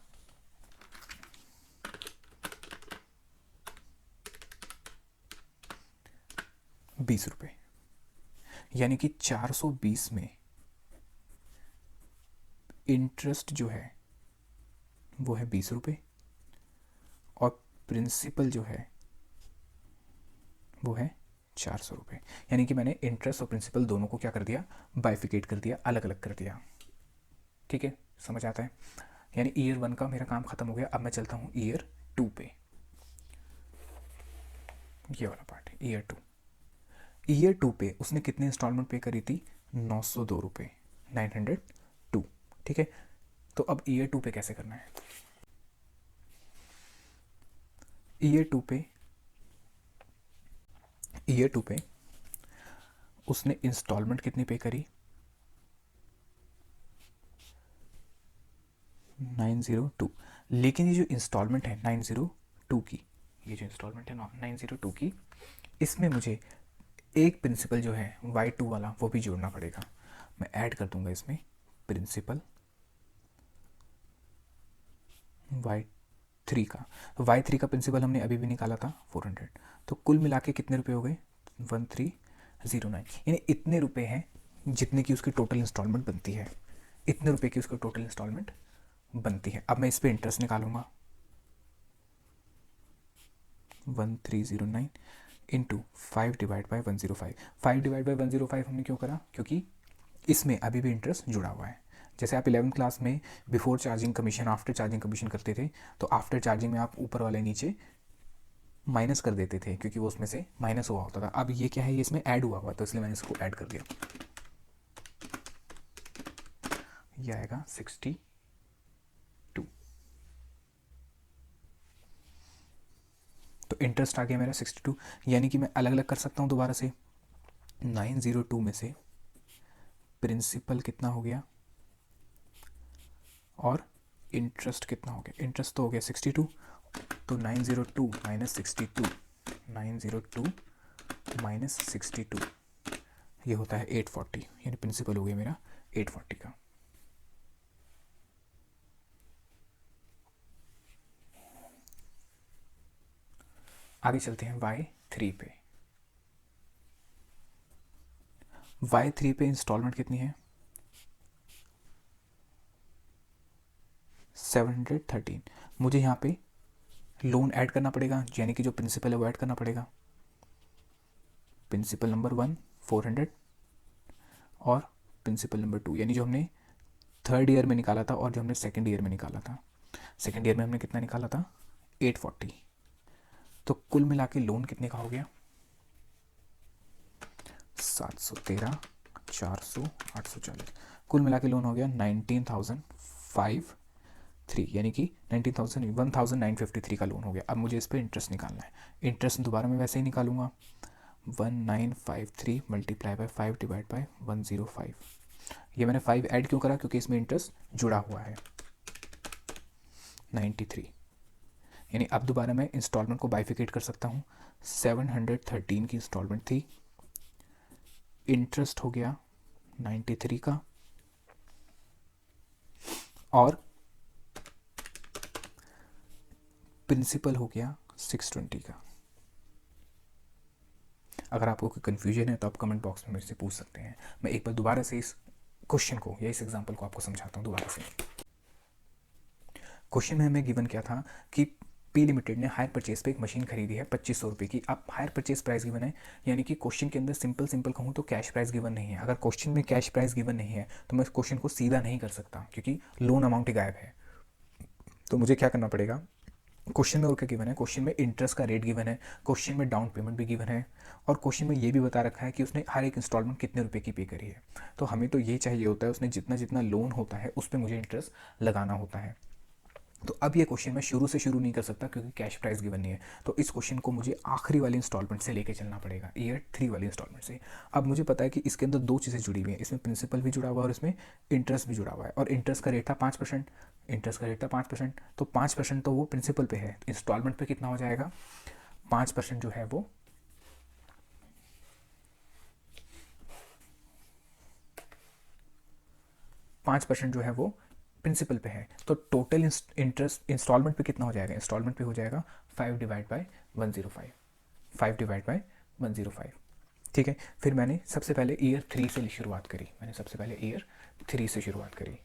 20 रुपये। यानी कि 420 में इंटरेस्ट जो है वो है 20 रुपये, और प्रिंसिपल जो है वो है 400 रुपये। यानी कि मैंने इंटरेस्ट और प्रिंसिपल दोनों को क्या कर दिया? बाइफिकेट कर दिया, अलग अलग कर दिया। ठीक है, समझ आता है? यानी ईयर 1 का मेरा काम खत्म हो गया। अब मैं चलता हूँ ईयर 2 पे। ये वाला पार्ट है ईयर 2। ईयर 2 पे उसने कितने इंस्टॉलमेंट पे करी थी? 902 रुपये, 902। ठीक है, तो अब ईयर 2 पे कैसे करना है? ईयर 2 पे, ईयर 2 पे उसने इंस्टॉलमेंट कितनी पे करी? 902। लेकिन ये जो इंस्टॉलमेंट है 902 की, ये जो इंस्टॉलमेंट है 902 की, इसमें मुझे एक प्रिंसिपल जो है Y2 वाला वो भी जोड़ना पड़ेगा। मैं ऐड कर दूंगा इसमें प्रिंसिपल Y3 का। Y3 का प्रिंसिपल हमने अभी भी निकाला था 400। तो कुल मिला के कितने रुपए हो गए? 1309। यानी इतने रुपए हैं जितने की उसकी टोटल इंस्टॉलमेंट बनती है, इतने रुपए की उसकी टोटल इंस्टॉलमेंट बनती है। अब मैं इस पर इंटरेस्ट निकालूंगा, 1309 इंटू 5/105। 5/105 हमने क्यों करा? क्योंकि इसमें अभी भी इंटरेस्ट जुड़ा हुआ है। जैसे आप 11th क्लास में before charging commission, after charging commission करते थे, तो आफ्टर चार्जिंग में आप ऊपर वाले नीचे माइनस कर देते थे, क्योंकि वो उसमें से माइनस हुआ होता था। अब ये क्या है? ये इसमें ऐड हुआ हुआ, तो इसलिए मैंने इसको ऐड कर दिया। ये आएगा 62। तो इंटरेस्ट आ गया मेरा 62। यानी कि मैं अलग अलग कर सकता हूँ दोबारा से। 902 में से प्रिंसिपल कितना हो गया और इंटरेस्ट कितना हो गया? इंटरेस्ट तो हो गया 62, तो 902 माइनस 62, 902 माइनस 62, ये होता है 840। यानी प्रिंसिपल हो गया मेरा 840 का। आगे चलते हैं Y3 पे। Y3 पे इंस्टॉलमेंट कितनी है? 713। मुझे यहाँ पे लोन ऐड करना पड़ेगा, यानी कि जो प्रिंसिपल है वो ऐड करना पड़ेगा। प्रिंसिपल नंबर 1 400 और प्रिंसिपल नंबर 2, यानी जो हमने थर्ड ईयर में निकाला था और जो हमने सेकेंड ईयर में निकाला था। सेकेंड ईयर में हमने कितना निकाला था? 840। तो कुल मिला के लोन कितने का हो गया? 713, 400, 840। कुल मिला के लोन हो गया 19,503, यानी कि 19,953 का लोन हो गया। अब मुझे इस पर इंटरेस्ट निकालना है। इंटरेस्ट दोबारा मैं वैसे ही निकालूंगा, 1953 मल्टीप्लाई बाय 5 डिवाइड बाय 105। ये मैंने 5 ऐड क्यों करा? क्योंकि इसमें इंटरेस्ट जुड़ा हुआ है। 93, यानी अब दोबारा मैं इंस्टॉलमेंट को बाइफिकेट कर सकता हूँ। 713 की इंस्टॉलमेंट थी, इंटरेस्ट हो गया 93 का, और प्रिंसिपल हो गया 620 का। अगर आपको कोई कन्फ्यूजन है तो आप कमेंट बॉक्स में मेरे से पूछ सकते हैं। मैं एक बार दोबारा से इस क्वेश्चन को या इस एग्जांपल को आपको समझाता हूँ दोबारा से। क्वेश्चन में हमें गिवन क्या था कि पी लिमिटेड ने हायर परचेज पे एक मशीन खरीदी है 2500 रुपये की। अब हायर परचेज प्राइस गिवन है, यानी कि क्वेश्चन के अंदर सिंपल कहूँ तो कैश प्राइस गिवन नहीं है। अगर क्वेश्चन में कैश प्राइस गिवन नहीं है तो मैं इस क्वेश्चन को सीधा नहीं कर सकता, क्योंकि लोन अमाउंट ही गायब है। तो मुझे क्या करना पड़ेगा? क्वेश्चन में और क्या गिवन है? क्वेश्चन में इंटरेस्ट का रेट गिवन है, क्वेश्चन में डाउन पेमेंट भी गिवन है, और क्वेश्चन में ये भी बता रखा है कि उसने हर एक इंस्टॉलमेंट कितने रुपए की पे करी है। तो हमें तो ये चाहिए होता है उसने जितना जितना लोन होता है उस पर मुझे इंटरेस्ट लगाना होता है। तो अब ये क्वेश्चन मैं शुरू से शुरू नहीं कर सकता, क्योंकि कैश प्राइस गिवन नहीं है। तो इस क्वेश्चन को मुझे आखिरी वाली इंस्टॉलमेंट से लेके चलना पड़ेगा, ईयर 3 वाली इंस्टॉलमेंट से। अब मुझे पता है कि इसके अंदर दो चीज़ें जुड़ी हुई हैं, इसमें प्रिंसिपल भी जुड़ा हुआ है और इसमें इंटरेस्ट भी जुड़ा हुआ है। और इंटरेस्ट का रेट था 5%। इंटरेस्ट का रेट था 5%, तो 5% तो वो प्रिंसिपल पे है। इंस्टॉलमेंट पे कितना हो जाएगा? 5% जो है वो 5% जो है वो प्रिंसिपल पे है। तो टोटल इंटरेस्ट इंस्टॉलमेंट पे कितना हो जाएगा? इंस्टॉलमेंट पे हो जाएगा 5 डिवाइड बाई 105। 5 divide by 105। ठीक है, फिर मैंने सबसे पहले ईयर 3 से शुरुआत करी। मैंने सबसे पहले ईयर 3 से शुरुआत करी।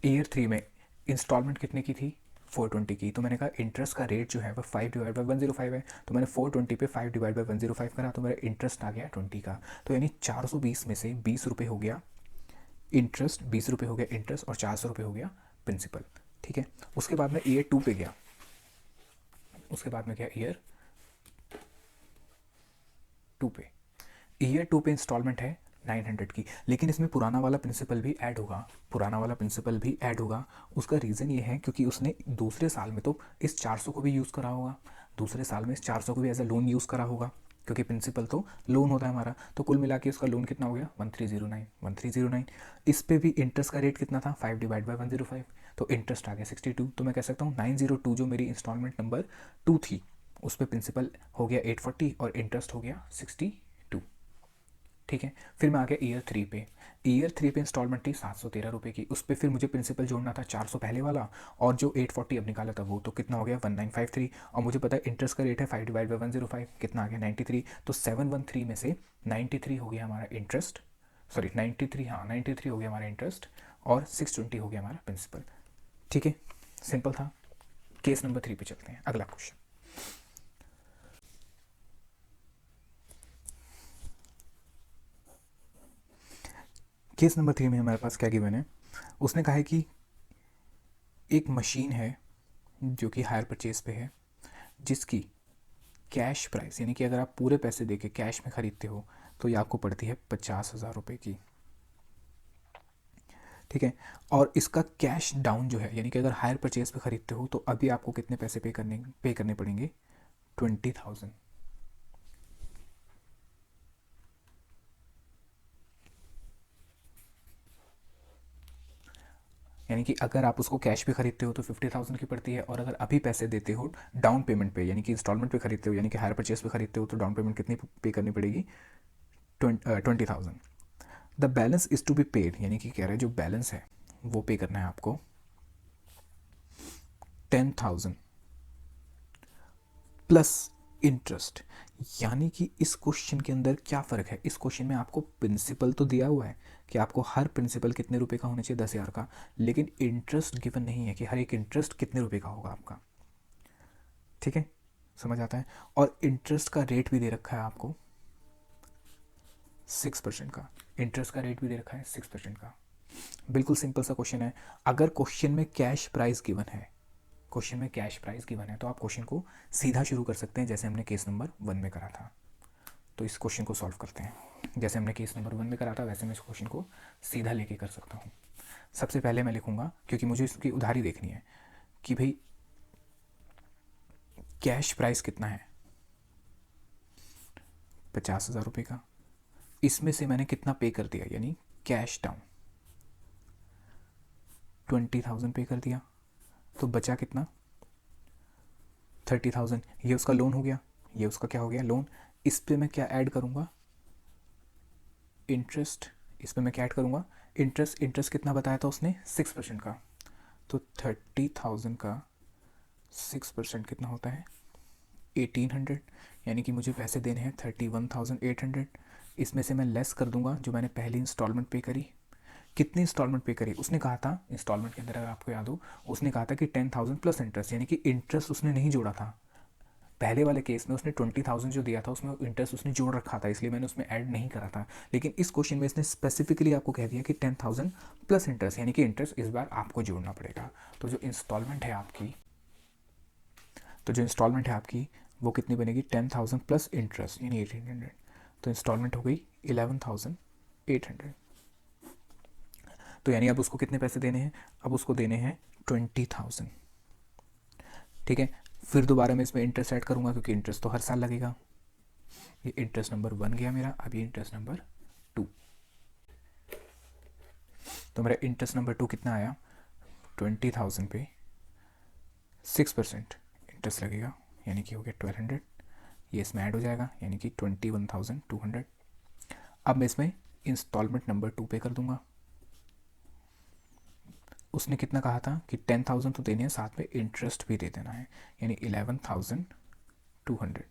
ईयर 3 में इंस्टॉलमेंट कितने की थी? 420 की। तो मैंने कहा इंटरेस्ट का रेट जो है वो 5 डिवाइड बाई 105 है। तो मैंने 420 पे 5 डिवाइड बाई 105 करा, तो मेरा इंटरेस्ट आ गया 20 का। तो यानी 420 में से 20 रुपये हो गया इंटरेस्ट, 20 रुपये हो गया इंटरेस्ट, और 400 रुपये हो गया प्रिंसिपल। ठीक है, उसके बाद मैं ईयर 2 पे गया। उसके बाद में गया ईयर 2 पे। ईयर 2 पे इंस्टॉलमेंट है 900 की, लेकिन इसमें पुराना वाला प्रिंसिपल भी ऐड होगा। पुराना वाला प्रिंसिपल भी ऐड होगा। उसका रीज़न ये है क्योंकि उसने दूसरे साल में तो इस 400 को भी यूज़ करा होगा, दूसरे साल में इस 400 को भी एज अ लोन यूज़ करा होगा, क्योंकि प्रिंसिपल तो लोन होता है हमारा। तो कुल मिला के उसका लोन कितना हो गया? 1309। 1309। इस पे भी इंटरेस्ट का रेट कितना था? 5 डिवाइड बाई 105। तो इंटरेस्ट आ गया 62। तो मैं कह सकता हूँ 902 जो मेरी इंस्टॉलमेंट नंबर 2 थी, उस पर प्रिंसिपल हो गया 840 और इंटरेस्ट हो गया 62। ठीक है, फिर मैं आ गया ईयर 3 पे। ईयर 3 पे इंस्टॉलमेंट थी 713 रुपये की। उस पर फिर मुझे प्रिंसिपल जोड़ना था 400 पहले वाला, और जो 840 अब निकाला था वो तो कितना हो गया? 1953। और मुझे पता है इंटरेस्ट का रेट है 5 डिवाइड बाई 105, कितना आ गया? 93। तो 713 में से 93 हो गया हमारा इंटरेस्ट, सॉरी 93, हाँ 93 हो गया हमारा इंटरेस्ट, और 620 हो गया हमारा प्रिंसिपल। ठीक है, सिंपल था। केस नंबर 3 पे चलते हैं, अगला क्वेश्चन। केस नंबर 3 में हमारे पास क्या गिवन है? उसने कहा है कि एक मशीन है जो कि हायर परचेज पे है, जिसकी कैश प्राइस, यानी कि अगर आप पूरे पैसे देके कैश में ख़रीदते हो तो ये आपको पड़ती है 50,000 रुपये की। ठीक है, और इसका कैश डाउन जो है, यानी कि अगर हायर परचेज पे ख़रीदते हो तो अभी आपको कितने पैसे पे करने पड़ेंगे? 20,000। यानी कि अगर आप उसको कैश पे खरीदते हो तो 50,000 की पड़ती है, और अगर अभी पैसे देते हो डाउन पेमेंट पे, यानी कि इंस्टॉलमेंट पे खरीदते हो, यानी कि हायर परचेज पे खरीदते हो, तो डाउन पेमेंट कितनी पे करनी पड़ेगी? 20,000। The balance is to be paid, यानी कि कह रहा है जो बैलेंस है वो पे करना है आपको 10,000 प्लस इंटरेस्ट। यानी कि इस क्वेश्चन के अंदर क्या फ़र्क है, इस क्वेश्चन में आपको प्रिंसिपल तो दिया हुआ है कि आपको हर प्रिंसिपल कितने रुपए का होना चाहिए, 10,000 का, लेकिन इंटरेस्ट गिवन नहीं है कि हर एक इंटरेस्ट कितने रुपए का होगा आपका। ठीक है, समझ आता है। और इंटरेस्ट का रेट भी दे रखा है आपको 6% का, इंटरेस्ट का रेट भी दे रखा है 6% का। बिल्कुल सिंपल सा क्वेश्चन है। अगर क्वेश्चन में कैश प्राइस गिवन है, क्वेश्चन में कैश प्राइस गिवन है, तो आप क्वेश्चन को सीधा शुरू कर सकते हैं जैसे हमने केस नंबर 1 में करा था। तो इस क्वेश्चन को सॉल्व करते हैं जैसे हमने केस नंबर 1 में करा था, वैसे मैं इस क्वेश्चन को सीधा लेके कर सकता हूँ। सबसे पहले मैं लिखूंगा, क्योंकि मुझे इसकी उधारी देखनी है कि भाई कैश प्राइस कितना है, 50,000 रुपये का। इसमें से मैंने कितना पे कर दिया, यानी कैश डाउन 20,000 पे कर दिया, तो बचा कितना 30,000। ये उसका लोन हो गया, ये उसका क्या हो गया, लोन। इस पे मैं क्या ऐड करूँगा, इंटरेस्ट। इस पे मैं क्या ऐड करूँगा, इंटरेस्ट। इंटरेस्ट कितना बताया था उसने, 6% का। तो 30,000 का 6% कितना होता है, 1,800। यानी कि मुझे पैसे देने हैं 31,800। इसमें से मैं लेस कर दूंगा जो मैंने पहली इंस्टॉलमेंट पे करी। कितनी इंस्टॉलमेंट पे करी, उसने कहा था इंस्टॉलमेंट के अंदर, अगर आपको याद हो, उसने कहा था कि 10,000 प्लस इंटरेस्ट, यानी कि इंटरेस्ट उसने नहीं जोड़ा था। पहले वाले केस में उसने 20,000 जो दिया था उसमें इंटरेस्ट उसने जोड़ रखा था, इसलिए मैंने उसमें ऐड नहीं करा था। लेकिन इस क्वेश्चन में इसने स्पेसिफिकली आपको कह दिया कि 10,000 प्लस इंटरेस्ट, यानी कि इंटरेस्ट इस बार आपको जोड़ना पड़ेगा। तो जो इंस्टॉलमेंट है आपकी, वो कितनी बनेगी, 10,000 प्लस इंटरेस्ट यानी 1,800। तो इंस्टॉलमेंट हो गई 11,800। तो यानी अब उसको कितने पैसे देने हैं, अब उसको देने हैं 20,000। ठीक है, फिर दोबारा मैं इसमें इंटरेस्ट ऐड करूंगा क्योंकि इंटरेस्ट तो हर साल लगेगा। ये इंटरेस्ट नंबर 1 गया मेरा, अब ये इंटरेस्ट नंबर 2। तो मेरा इंटरेस्ट नंबर 2 कितना आया, 20,000 पे 6% इंटरेस्ट लगेगा, यानी कि हो गया 1,200। ये इसमें ऐड हो जाएगा, यानी कि 21,200। अब मैं इसमें इंस्टॉलमेंट नंबर 2 पे कर दूंगा। उसने कितना कहा था कि 10,000 तो देने हैं, साथ में इंटरेस्ट भी दे देना है, यानी 11,200।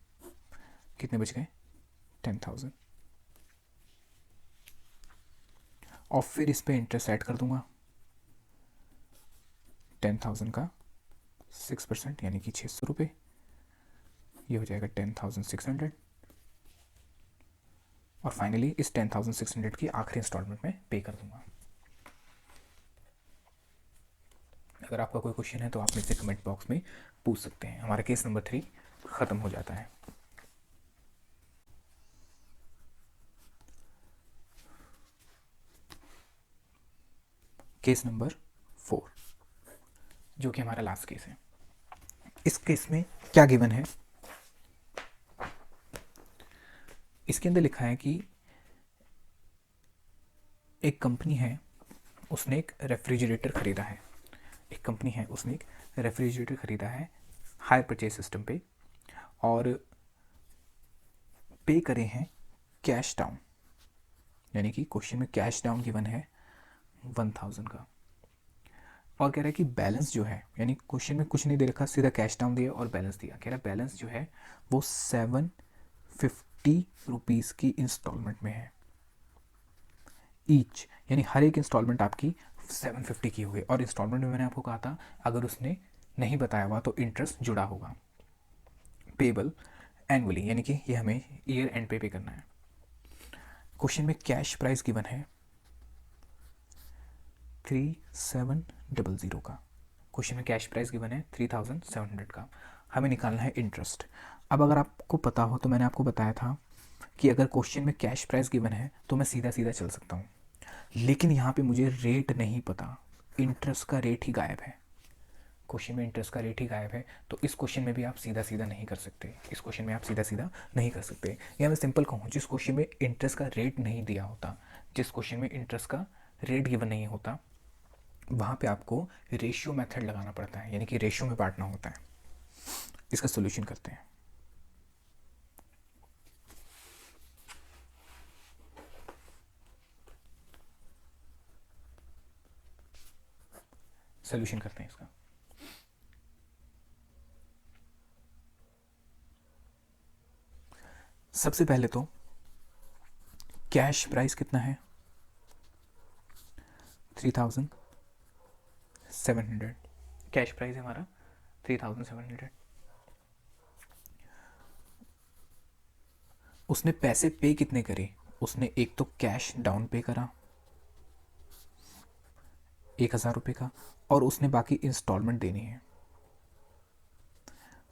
कितने बच गए, 10,000। और फिर इस पर इंटरेस्ट ऐड कर दूंगा 10,000 का 6%, यानी कि 600 रुपये। ये हो जाएगा 10,600। और फाइनली इस 10,600 की आखिरी इंस्टॉलमेंट में पे कर दूंगा। अगर आपका कोई क्वेश्चन है तो आप मुझसे कमेंट बॉक्स में पूछ सकते हैं। हमारा केस नंबर 3 ख़त्म हो जाता है। केस नंबर 4 जो कि हमारा लास्ट केस है। इस केस में क्या गिवन है, इसके अंदर लिखा है कि एक कंपनी है, उसने एक रेफ्रिजरेटर खरीदा है। एक कंपनी है, उसने एक रेफ्रिजरेटर खरीदा है हायर परचेज सिस्टम पे, और पे करे हैं कैश डाउन, यानी कि क्वेश्चन में कैश डाउन गिवन है 1,000 का। और कह रहा है कि बैलेंस जो है, यानी क्वेश्चन में कुछ नहीं दे रखा, सीधा कैश डाउन दिया और बैलेंस दिया। कह रहा है बैलेंस जो है वो 750 रुपीज़ की इंस्टॉलमेंट में है ईच, यानी हर एक इंस्टॉलमेंट आपकी 750 की होगी। और इंस्टॉलमेंट में मैंने आपको कहा था अगर उसने नहीं बताया हुआ तो इंटरेस्ट जुड़ा होगा। पेबल एनुअली, यानी कि ये हमें ईयर एंड पे करना है। क्वेश्चन में कैश प्राइस गिवन है 3,700 का। क्वेश्चन में कैश प्राइस गिवन है 3,700 का। हमें निकालना है इंटरेस्ट। अब अगर आपको पता हो तो मैंने आपको बताया था कि अगर क्वेश्चन में कैश प्राइस गिवन है तो मैं सीधा सीधा चल सकता हूँ, लेकिन यहाँ पे मुझे रेट नहीं पता, इंटरेस्ट का रेट ही गायब है। क्वेश्चन में इंटरेस्ट का रेट ही गायब है, तो इस क्वेश्चन में भी आप सीधा सीधा नहीं कर सकते। इस क्वेश्चन में आप सीधा सीधा नहीं कर सकते। या मैं सिंपल कहूँ, जिस क्वेश्चन में इंटरेस्ट का रेट नहीं दिया होता, जिस क्वेश्चन में इंटरेस्ट का रेट गिवन नहीं होता, वहाँ पे आपको रेशियो मेथड लगाना पड़ता है, यानी कि रेशियो में बांटना होता है। इसका सोल्यूशन करते हैं। सोल्यूशन करते हैं इसका। सबसे पहले तो कैश प्राइस कितना है, 3700। कैश प्राइस है हमारा 3700। उसने पैसे पे कितने करे, उसने एक तो कैश डाउन पे करा 1000 रुपये का, और उसने बाकी इंस्टॉलमेंट देनी है।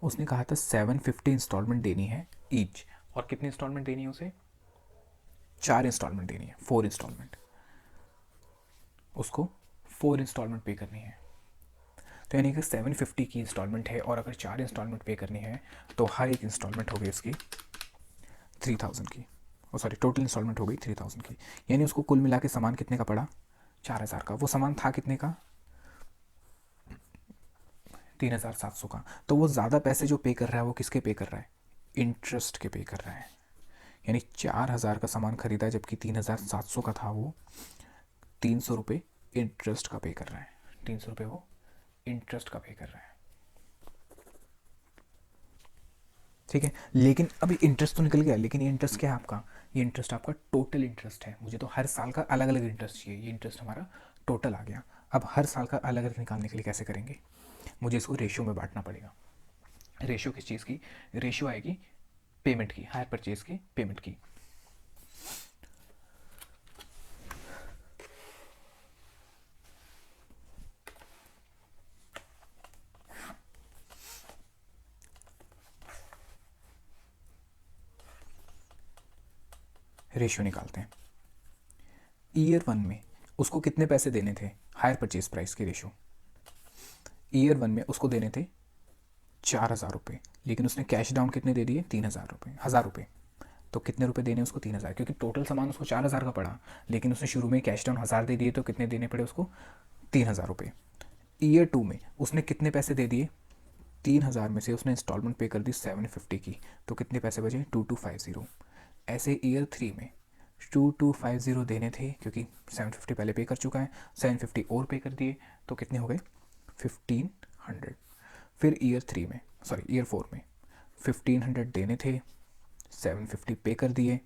उसने कहा था 750 इंस्टॉलमेंट देनी है ईच। और कितनी इंस्टॉलमेंट देनी है उसे, 4 इंस्टॉलमेंट देनी है, 4 इंस्टॉलमेंट। उसको 4 इंस्टॉलमेंट पे करनी है। तो यानी कि 750 की इंस्टॉलमेंट है, और अगर 4 इंस्टॉलमेंट पे करनी है तो हर एक इंस्टॉलमेंट हो गई इसकी 3000 की। ओ सॉरी, टोटल इंस्टॉलमेंट हो गई 3000 की। यानी उसको कुल मिला के सामान कितने का पड़ा, 4000 का। वो सामान था कितने का, 3700 का। तो वो ज़्यादा पैसे जो पे कर रहा है वो किसके पे कर रहा है, इंटरेस्ट के पे कर रहा है। यानी 4000 का सामान खरीदा जबकि 3700 का था, वो 300 रुपये इंटरेस्ट का पे कर रहा है। 300 रुपये वो इंटरेस्ट का पे कर रहा है। ठीक है, लेकिन अभी इंटरेस्ट तो निकल गया, लेकिन ये इंटरेस्ट क्या है आपका, ये इंटरेस्ट आपका टोटल इंटरेस्ट है। मुझे तो हर साल का अलग अलग इंटरेस्ट चाहिए, ये इंटरेस्ट हमारा टोटल आ गया। अब हर साल का अलग अलग निकालने के लिए कैसे करेंगे, मुझे इसको रेशियो में बांटना पड़ेगा। रेशियो किस चीज़ की, रेशियो आएगी पेमेंट की, हायर परचेज की पेमेंट की। रेशियो निकालते हैं। ईयर 1 में उसको कितने पैसे देने थे, हायर परचेज प्राइस के रेशियो। ईयर 1 में उसको देने थे 4000 रुपये, लेकिन उसने कैश डाउन कितने दे दिए, 3000 रुपये, 1000 रुपये। तो कितने रुपए देने उसको, 3000, क्योंकि टोटल सामान उसको 4000 का पड़ा, लेकिन उसने शुरू में कैश डाउन 1000 दे दिए, तो कितने देने पड़े उसको, 3000 रुपये। ईयर 2 में उसने कितने पैसे दे दिए, 3000 में से उसने इंस्टॉलमेंट पे कर दी 750 की, तो कितने पैसे बचे, 2250। ऐसे ईयर 3 में 2250 देने थे, क्योंकि 750 पहले पे कर चुका है, 750 और पे कर दिए, तो कितने हो गए, 1500। फिर ईयर 3 में, सॉरी ईयर 4 में 1500 देने थे, 750 पे कर दिए,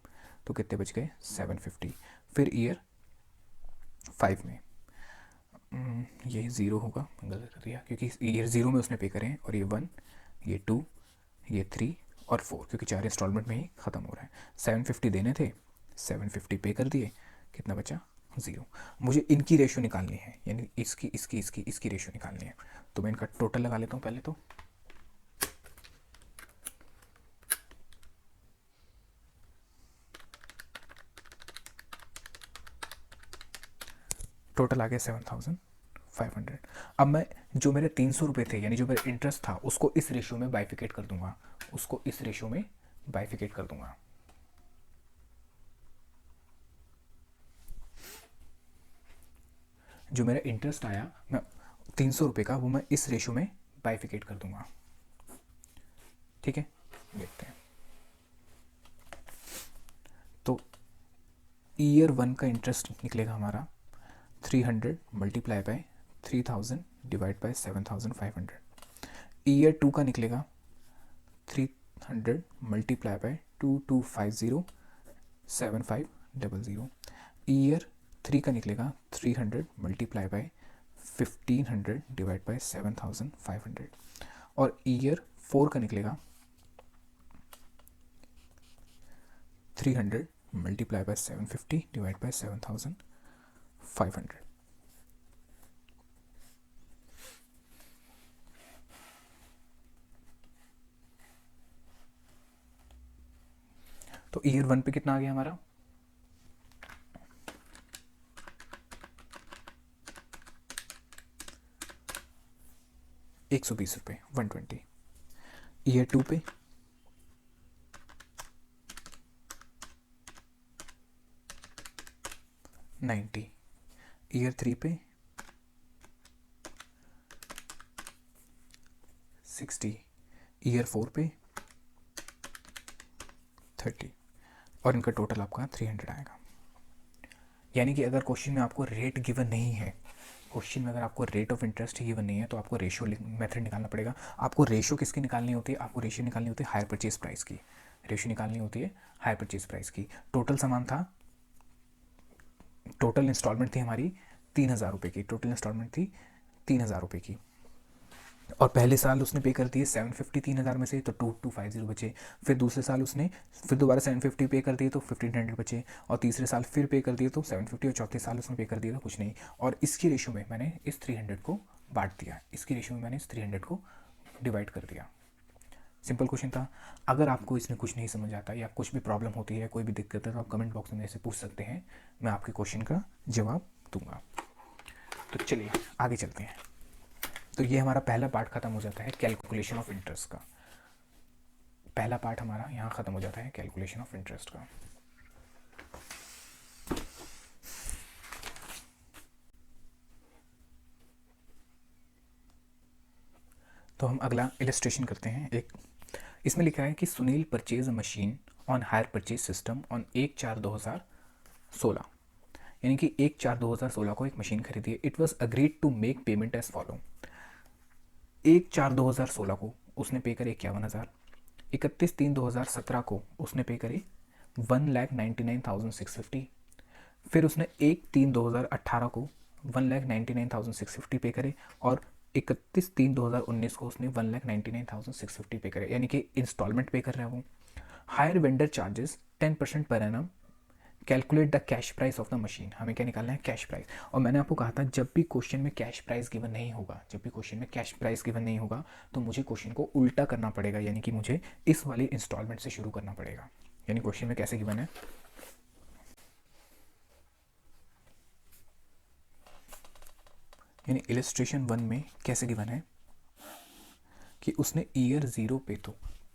तो कितने बच गए, 750। फिर ईयर 5 में ये ज़ीरो होगा, गलत कर दिया, क्योंकि ईयर 0 में उसने पे करे हैं, और ये 1, ये 2, ये 3 और 4, क्योंकि 4 इंस्टॉलमेंट में ही ख़त्म हो रहा है। 750 देने थे, 750 पे कर दिए, कितना बचा, 0। मुझे इनकी रेशो निकालनी है, यानी इसकी इसकी इसकी इसकी रेशो निकालनी है। तो मैं इनका टोटल लगा लेता हूँ पहले। तो टोटल आ गया 7500। अब मैं जो मेरे 300 रुपये थे, यानी जो मेरा इंटरेस्ट था, उसको इस रेशियो में बाइफिकेट कर दूंगा, उसको इस रेशियो में बाइफिकेट कर दूंगा। जो मेरा इंटरेस्ट आया मैं 300 रुपये का, वो मैं इस रेशियो में बाइफिकेट कर दूंगा। ठीक है, देखते हैं। तो ईयर 1 का इंटरेस्ट निकलेगा हमारा 300 multiply by 3000 divide by 7500। Year 2 का निकलेगा 300 मल्टीप्लाई बाय 2250 7500। ईयर 3 का निकलेगा 300 मल्टीप्लाई बाय 1500 डिवाइड बाय 7500। और ईयर 4 का निकलेगा 300 मल्टीप्लाई बाय 750 डिवाइड बाय 7500। तो ईयर 1 पे कितना आ गया हमारा, 120 रुपये, 120। ईयर 2 पे 90। ईयर 3 पे 60। ईयर 4 पे 30। और इनका टोटल आपका 300 आएगा। यानी कि अगर क्वेश्चन में आपको रेट गिवन नहीं है क्वेश्चन में अगर आपको रेट ऑफ इंटरेस्ट गिवन नहीं है तो आपको रेशो मेथड निकालना पड़ेगा। आपको रेशो किसकी निकालनी होती है? आपको रेशो निकालनी होती है हायर परचेज प्राइस की। रेशो निकालनी होती है हायर परचेज प्राइस की। टोटल सामान था, टोटल इंस्टॉलमेंट थी हमारी 3,000 रुपये की। टोटल इंस्टॉलमेंट थी 3,000 रुपये की, और पहले साल उसने पे कर दिए 750 3,000 में से, तो 2250 बचे। फिर दूसरे साल उसने फिर दोबारा 750 पे कर दिए तो 1,500 बचे, और तीसरे साल फिर पे कर दिए तो 750, और चौथे साल उसने पे कर दिया तो कुछ नहीं। और इसकी रेशो में मैंने इस 300 को बांट दिया, इसकी रेशो में मैंने इस 300 को डिवाइड कर दिया। सिंपल क्वेश्चन था। अगर आपको इसमें कुछ नहीं समझ आता या कुछ भी प्रॉब्लम होती है, कोई भी दिक्कत है, तो आप कमेंट बॉक्स में मेरे से पूछ सकते हैं, मैं आपके क्वेश्चन का जवाब दूंगा। तो चलिए आगे चलते हैं। तो ये हमारा पहला पार्ट खत्म हो जाता है कैलकुलेशन ऑफ इंटरेस्ट का। पहला पार्ट हमारा यहाँ खत्म हो जाता है कैलकुलेशन ऑफ इंटरेस्ट का। तो हम अगला इलस्ट्रेशन करते हैं। एक इसमें लिखा है कि Sunil purchase a machine on hire purchase system on 1/4/2016, यानी कि 1/4/2016 को एक मशीन खरीदी है। It was agreed to make payment as follow. 1/4/2016 को उसने पे करे 51,000। 31/3/2017 को उसने पे करे 1,99,650। फिर उसने 1/3/2018 को 1,99,650 पे करे, और 31/3/2019 को उसने 1,99,650 पे करे, यानी कि इंस्टॉलमेंट पे कर रहा है वो। Higher vendor charges 10% per annum. Calculate the cash price of the machine. हमें क्या निकालना है? Cash price. और मैंने आपको कहा था जब भी क्वेश्चन में कैश प्राइस गिवन नहीं होगा, जब भी क्वेश्चन में कैश प्राइस गिवन नहीं होगा, तो मुझे क्वेश्चन को उल्टा करना पड़ेगा, यानी कि मुझे इस वाली इंस्टॉलमेंट से शुरू करना पड़ेगा। यानी क्वेश्चन में कैसे गिवन है, यानी इलस्ट्रेशन 1 में कैसे गिवन है कि उसने ईयर 0 पे तो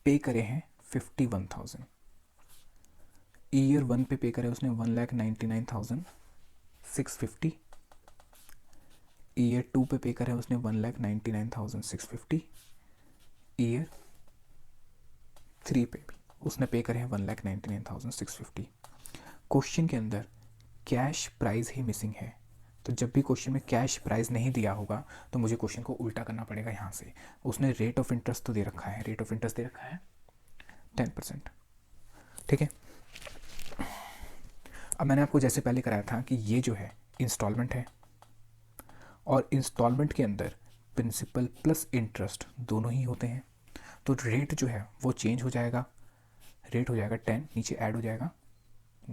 पे करे हैं 51,000। ईयर 1 पे करे उसने 1,99,650। ईयर 2 पे करे उसने 1,99,650। ईयर 3 पे भी उसने पे करे हैं 1,99,650। क्वेश्चन के अंदर कैश प्राइस ही मिसिंग है, तो जब भी क्वेश्चन में कैश प्राइस नहीं दिया होगा तो मुझे क्वेश्चन को उल्टा करना पड़ेगा यहाँ से। उसने रेट ऑफ इंटरेस्ट तो दे रखा है, रेट ऑफ इंटरेस्ट दे रखा है 10%, ठीक है। अब मैंने आपको जैसे पहले कराया था कि ये जो है इंस्टॉलमेंट है, और इंस्टॉलमेंट के अंदर प्रिंसिपल प्लस इंटरेस्ट दोनों ही होते हैं, तो रेट जो है वो चेंज हो जाएगा। रेट हो जाएगा 10, नीचे ऐड हो जाएगा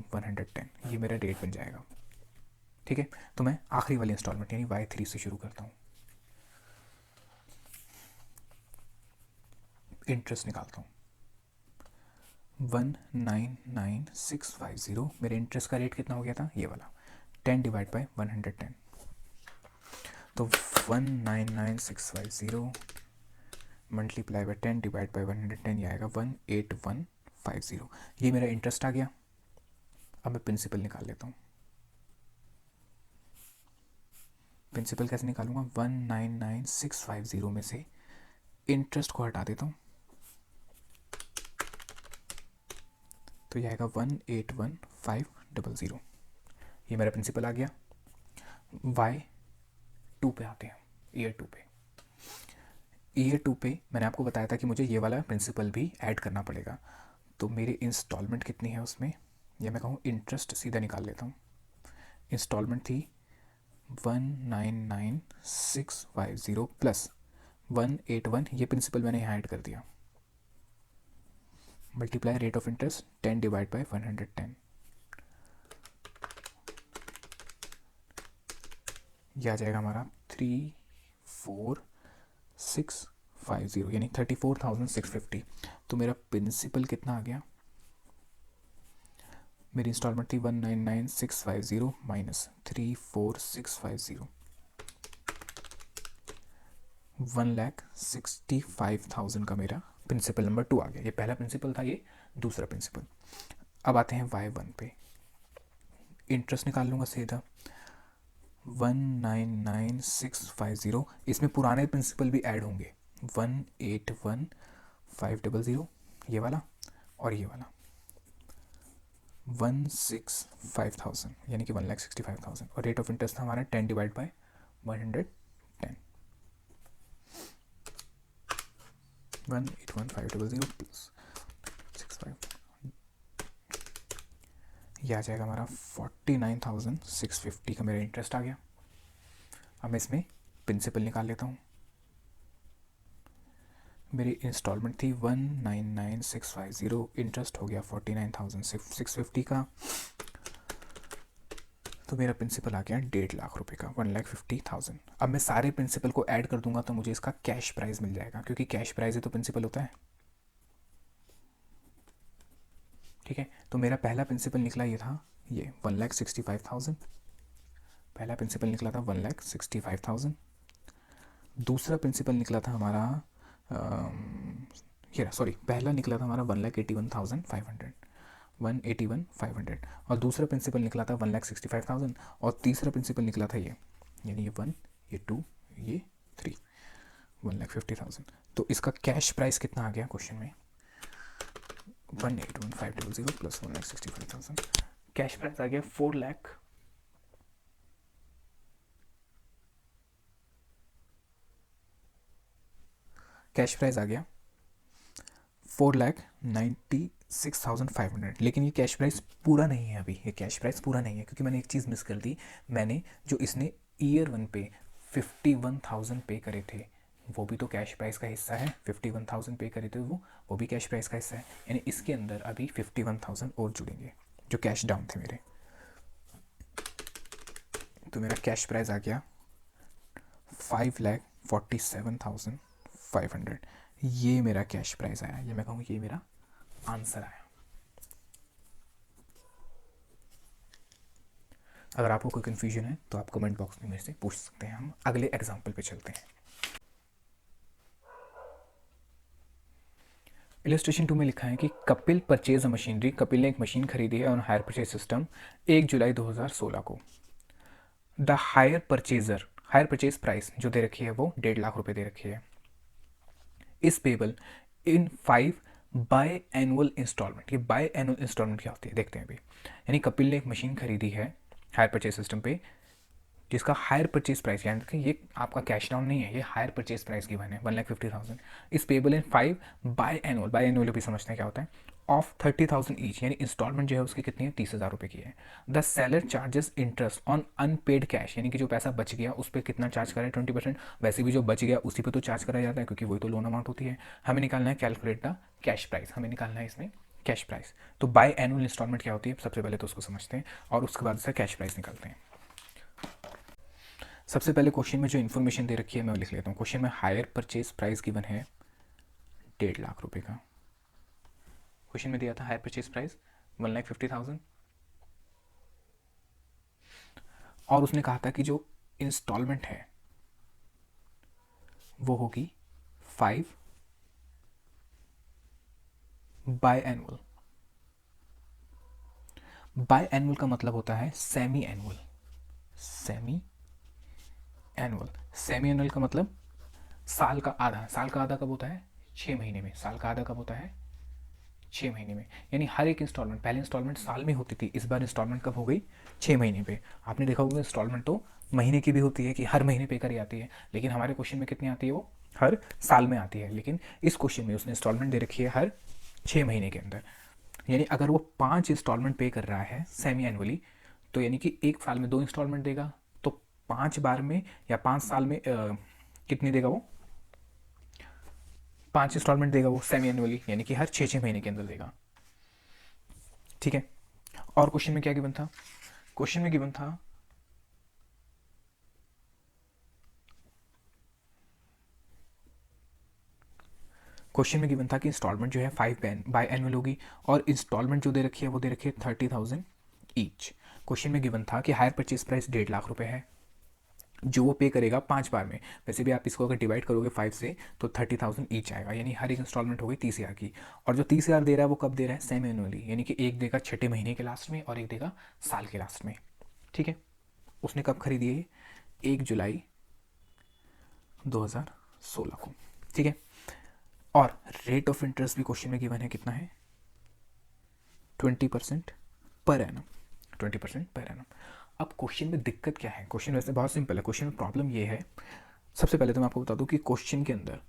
110, ये मेरा रेट बन जाएगा, ठीक है। तो मैं आखिरी वाली इंस्टॉलमेंट यानी Y3 से शुरू करता हूँ। इंटरेस्ट निकालता हूँ 199,650। मेरे इंटरेस्ट का रेट कितना हो गया था? ये वाला 10 डिवाइड बाई 110, तो 199,650 मल्टीप्लाई बाई 10 डिवाइड बाई 110, ये आएगा 18150। ये मेरा इंटरेस्ट आ गया। अब मैं प्रिंसिपल निकाल लेता हूँ। प्रिंसिपल कैसे निकालूंगा? 199,650 में से इंटरेस्ट को हटा देता हूँ, तो ये आएगा 181,500। ये मेरा प्रिंसिपल आ गया। Y2 पे आते हैं, ईयर 2 पे। ईयर 2 पे मैंने आपको बताया था कि मुझे ये वाला प्रिंसिपल भी ऐड करना पड़ेगा, तो मेरी इंस्टॉलमेंट कितनी है उसमें, या मैं कहूँ इंटरेस्ट सीधा निकाल लेता हूँ। इंस्टॉलमेंट थी 199,650 प्लस 181, ये प्रिंसिपल मैंने यहाँ ऐड कर दिया, multiply rate of interest 10 divide by 110, ये आ जाएगा हमारा 34,650, यानी 34,650। तो मेरा प्रिंसिपल कितना आ गया? मेरी इंस्टॉलमेंट थी 199,650 माइनस 34,650, 1,65,000 का मेरा प्रिंसिपल नंबर 2 आ गया। ये पहला प्रिंसिपल था, ये दूसरा प्रिंसिपल। अब आते हैं Y1 पे। इंटरेस्ट निकाल लूँगा सीधा 199,650, इसमें पुराने प्रिंसिपल भी ऐड होंगे 181,500, ये वाला और ये वाला 165,000, यानी कि 1,65,000, और रेट ऑफ इंटरेस्ट था हमारा 10 डिवाइड बाई 110 181,500 प्लस 65, यह आ जाएगा हमारा 49,650 का मेरा इंटरेस्ट आ गया। अब मैं इसमें प्रिंसिपल निकाल लेता हूँ। मेरी इंस्टॉलमेंट थी 199,650, इंटरेस्ट हो गया 49,650 का, तो मेरा प्रिंसिपल आ गया 1.5 लाख रुपए का, 1,50,000। अब मैं सारे प्रिंसिपल को ऐड कर दूंगा तो मुझे इसका कैश प्राइस मिल जाएगा, क्योंकि कैश प्राइस ही तो प्रिंसिपल होता है। ठीक है, तो मेरा पहला प्रिंसिपल निकला ये था, ये 1,65,000, पहला प्रिंसिपल निकला था 1,65,000। दूसरा प्रिंसिपल निकला था हमारा पहला निकला था हमारा 1,81,500, 181,500, और दूसरा प्रिंसिपल निकला था 1,65,000, और तीसरा प्रिंसिपल निकला था ये, यानी ये 1, ये 2, ये 3, 1,50,000। तो इसका कैश प्राइस कितना आ गया क्वेश्चन में, 181,500 प्लस 1,65,000, कैश प्राइस आ गया 4 लाख, कैश प्राइस आ गया 4,96,500। लेकिन ये कैश प्राइस पूरा नहीं है, अभी ये कैश प्राइस पूरा नहीं है, क्योंकि मैंने एक चीज़ मिस कर दी। मैंने जो इसने ईयर 1 पे 51,000 पे करे थे, वो भी तो कैश प्राइस का हिस्सा है। 51,000 पे करे थे वो भी कैश प्राइस का हिस्सा है, यानी इसके अंदर अभी 51,000 और जुड़ेंगे जो कैश डाउन थे मेरे। तो मेरा कैश प्राइस आ गया 5,47,500। ये मेरा कैश प्राइस आया, ये मैं कहूँ ये मेरा आंसर आया। अगर आपको कोई कन्फ्यूजन है तो आप कमेंट बॉक्स में मेरे से पूछ सकते हैं। हम अगले एग्जाम्पल पे चलते हैं। इलस्ट्रेशन 2 में लिखा है कि Kapil purchase a machinery, Kapil ने एक मशीन खरीदी है ऑन हायर परचेज सिस्टम 1 जुलाई 2016 को। द हायर परचेज प्राइस जो दे रखी है वो 1.5 लाख रुपए दे रखी है। इस payable in 5 biannual instalment. ये बाय एनुअल इंस्टॉलमेंट क्या होती है देखते हैं अभी। यानी कपिल ने एक मशीन खरीदी है हायर परचेज सिस्टम पे, जिसका हायर परचेज प्राइस, यानी कि ये आपका कैश डाउन नहीं है, ये हायर परचेज प्राइस गिवन है 1,50,000। इस पेबल इन 5 बाय एनुअल भी समझते हैं क्या होता है, ऑफ 30,000 ईच, यानी इंस्टॉलमेंट जो है उसकी कितनी है 30,000 रुपये की है। The seller charges interest on unpaid cash, यानी कि जो पैसा बच गया उस पर कितना चार्ज करा है 20%। वैसे भी जो बच गया उसी पे तो चार्ज करा जाता है, क्योंकि वही तो लोन अमाउंट होती है। हमें निकालना है कैलकुलेट द कैश प्राइस, हमें निकालना है इसमें कैश प्राइस। तो बाय एनुअल इंस्टॉलमेंट क्या होती है सबसे पहले तो उसको समझते हैं, और उसके बाद से कैश प्राइस निकालते हैं। सबसे पहले क्वेश्चन में जो इन्फॉर्मेशन दे रखी है मैं लिख लेता हूँ। क्वेश्चन में हायर परचेज प्राइस गिवन है 1.5 लाख रुपए का। क्वेश्चन में दिया था हायर परचेज प्राइस 1,50,000, और उसने कहा था कि जो इंस्टॉलमेंट है वो होगी 5 बाय एनुअल। बाय एनुअल का मतलब होता है सेमी एनुअल। सेमी एनुअल का मतलब साल का आधा। साल का आधा कब होता है 6 महीने में। साल का आधा कब होता है 6 महीने में। यानी हर एक इंस्टॉलमेंट, पहले इंस्टॉलमेंट साल में होती थी, इस बार इंस्टॉलमेंट कब हो गई 6 महीने पे। आपने देखा होगा इंस्टॉलमेंट तो महीने की भी होती है कि हर महीने पे करी आती है, लेकिन हमारे क्वेश्चन में कितनी आती है वो हर साल में आती है। लेकिन इस क्वेश्चन में उसने इंस्टॉलमेंट दे रखी है हर 6 महीने के अंदर। यानी अगर वो 5 इंस्टॉलमेंट पे कर रहा है सेमी एनुअली, तो यानी कि एक साल में 2 इंस्टॉलमेंट देगा, तो 5 बार में या 5 साल में कितनी देगा वो 5 इंस्टॉलमेंट देगा वो सेमी एनुअली, यानी कि हर 6 महीने के अंदर देगा। ठीक है, और क्वेश्चन में क्या गिवन था, क्वेश्चन में गिवन था कि इंस्टॉलमेंट जो है 5 बाय एनुअल होगी, और इंस्टॉलमेंट जो दे रखी है वो दे रखी है 30,000 ईच। क्वेश्चन में गिवन था कि हायर परचेज प्राइस 1.5 लाख रुपए है, जो वो पे करेगा 5 बार में। वैसे भी आप इसको अगर डिवाइड करोगे 5 से तो 30,000 ईच आएगा, यानी हर एक इंस्टॉलमेंट हो गई 30,000 की। और जो 30,000 दे रहा है वो कब दे रहा है सेमी एनुअली, यानी कि एक देगा 6 महीने के लास्ट में और एक देगा साल के लास्ट में। ठीक है, उसने कब खरीदी है 1 जुलाई 2016 को। ठीक है, और रेट ऑफ इंटरेस्ट भी क्वेश्चन में गिवन है, कितना है 20% पर एनम, 20% पर एनम। अब क्वेश्चन में दिक्कत क्या है, क्वेश्चन वैसे बहुत सिंपल है, क्वेश्चन में प्रॉब्लम ये है, सबसे पहले तो मैं आपको बता दूं कि क्वेश्चन के अंदर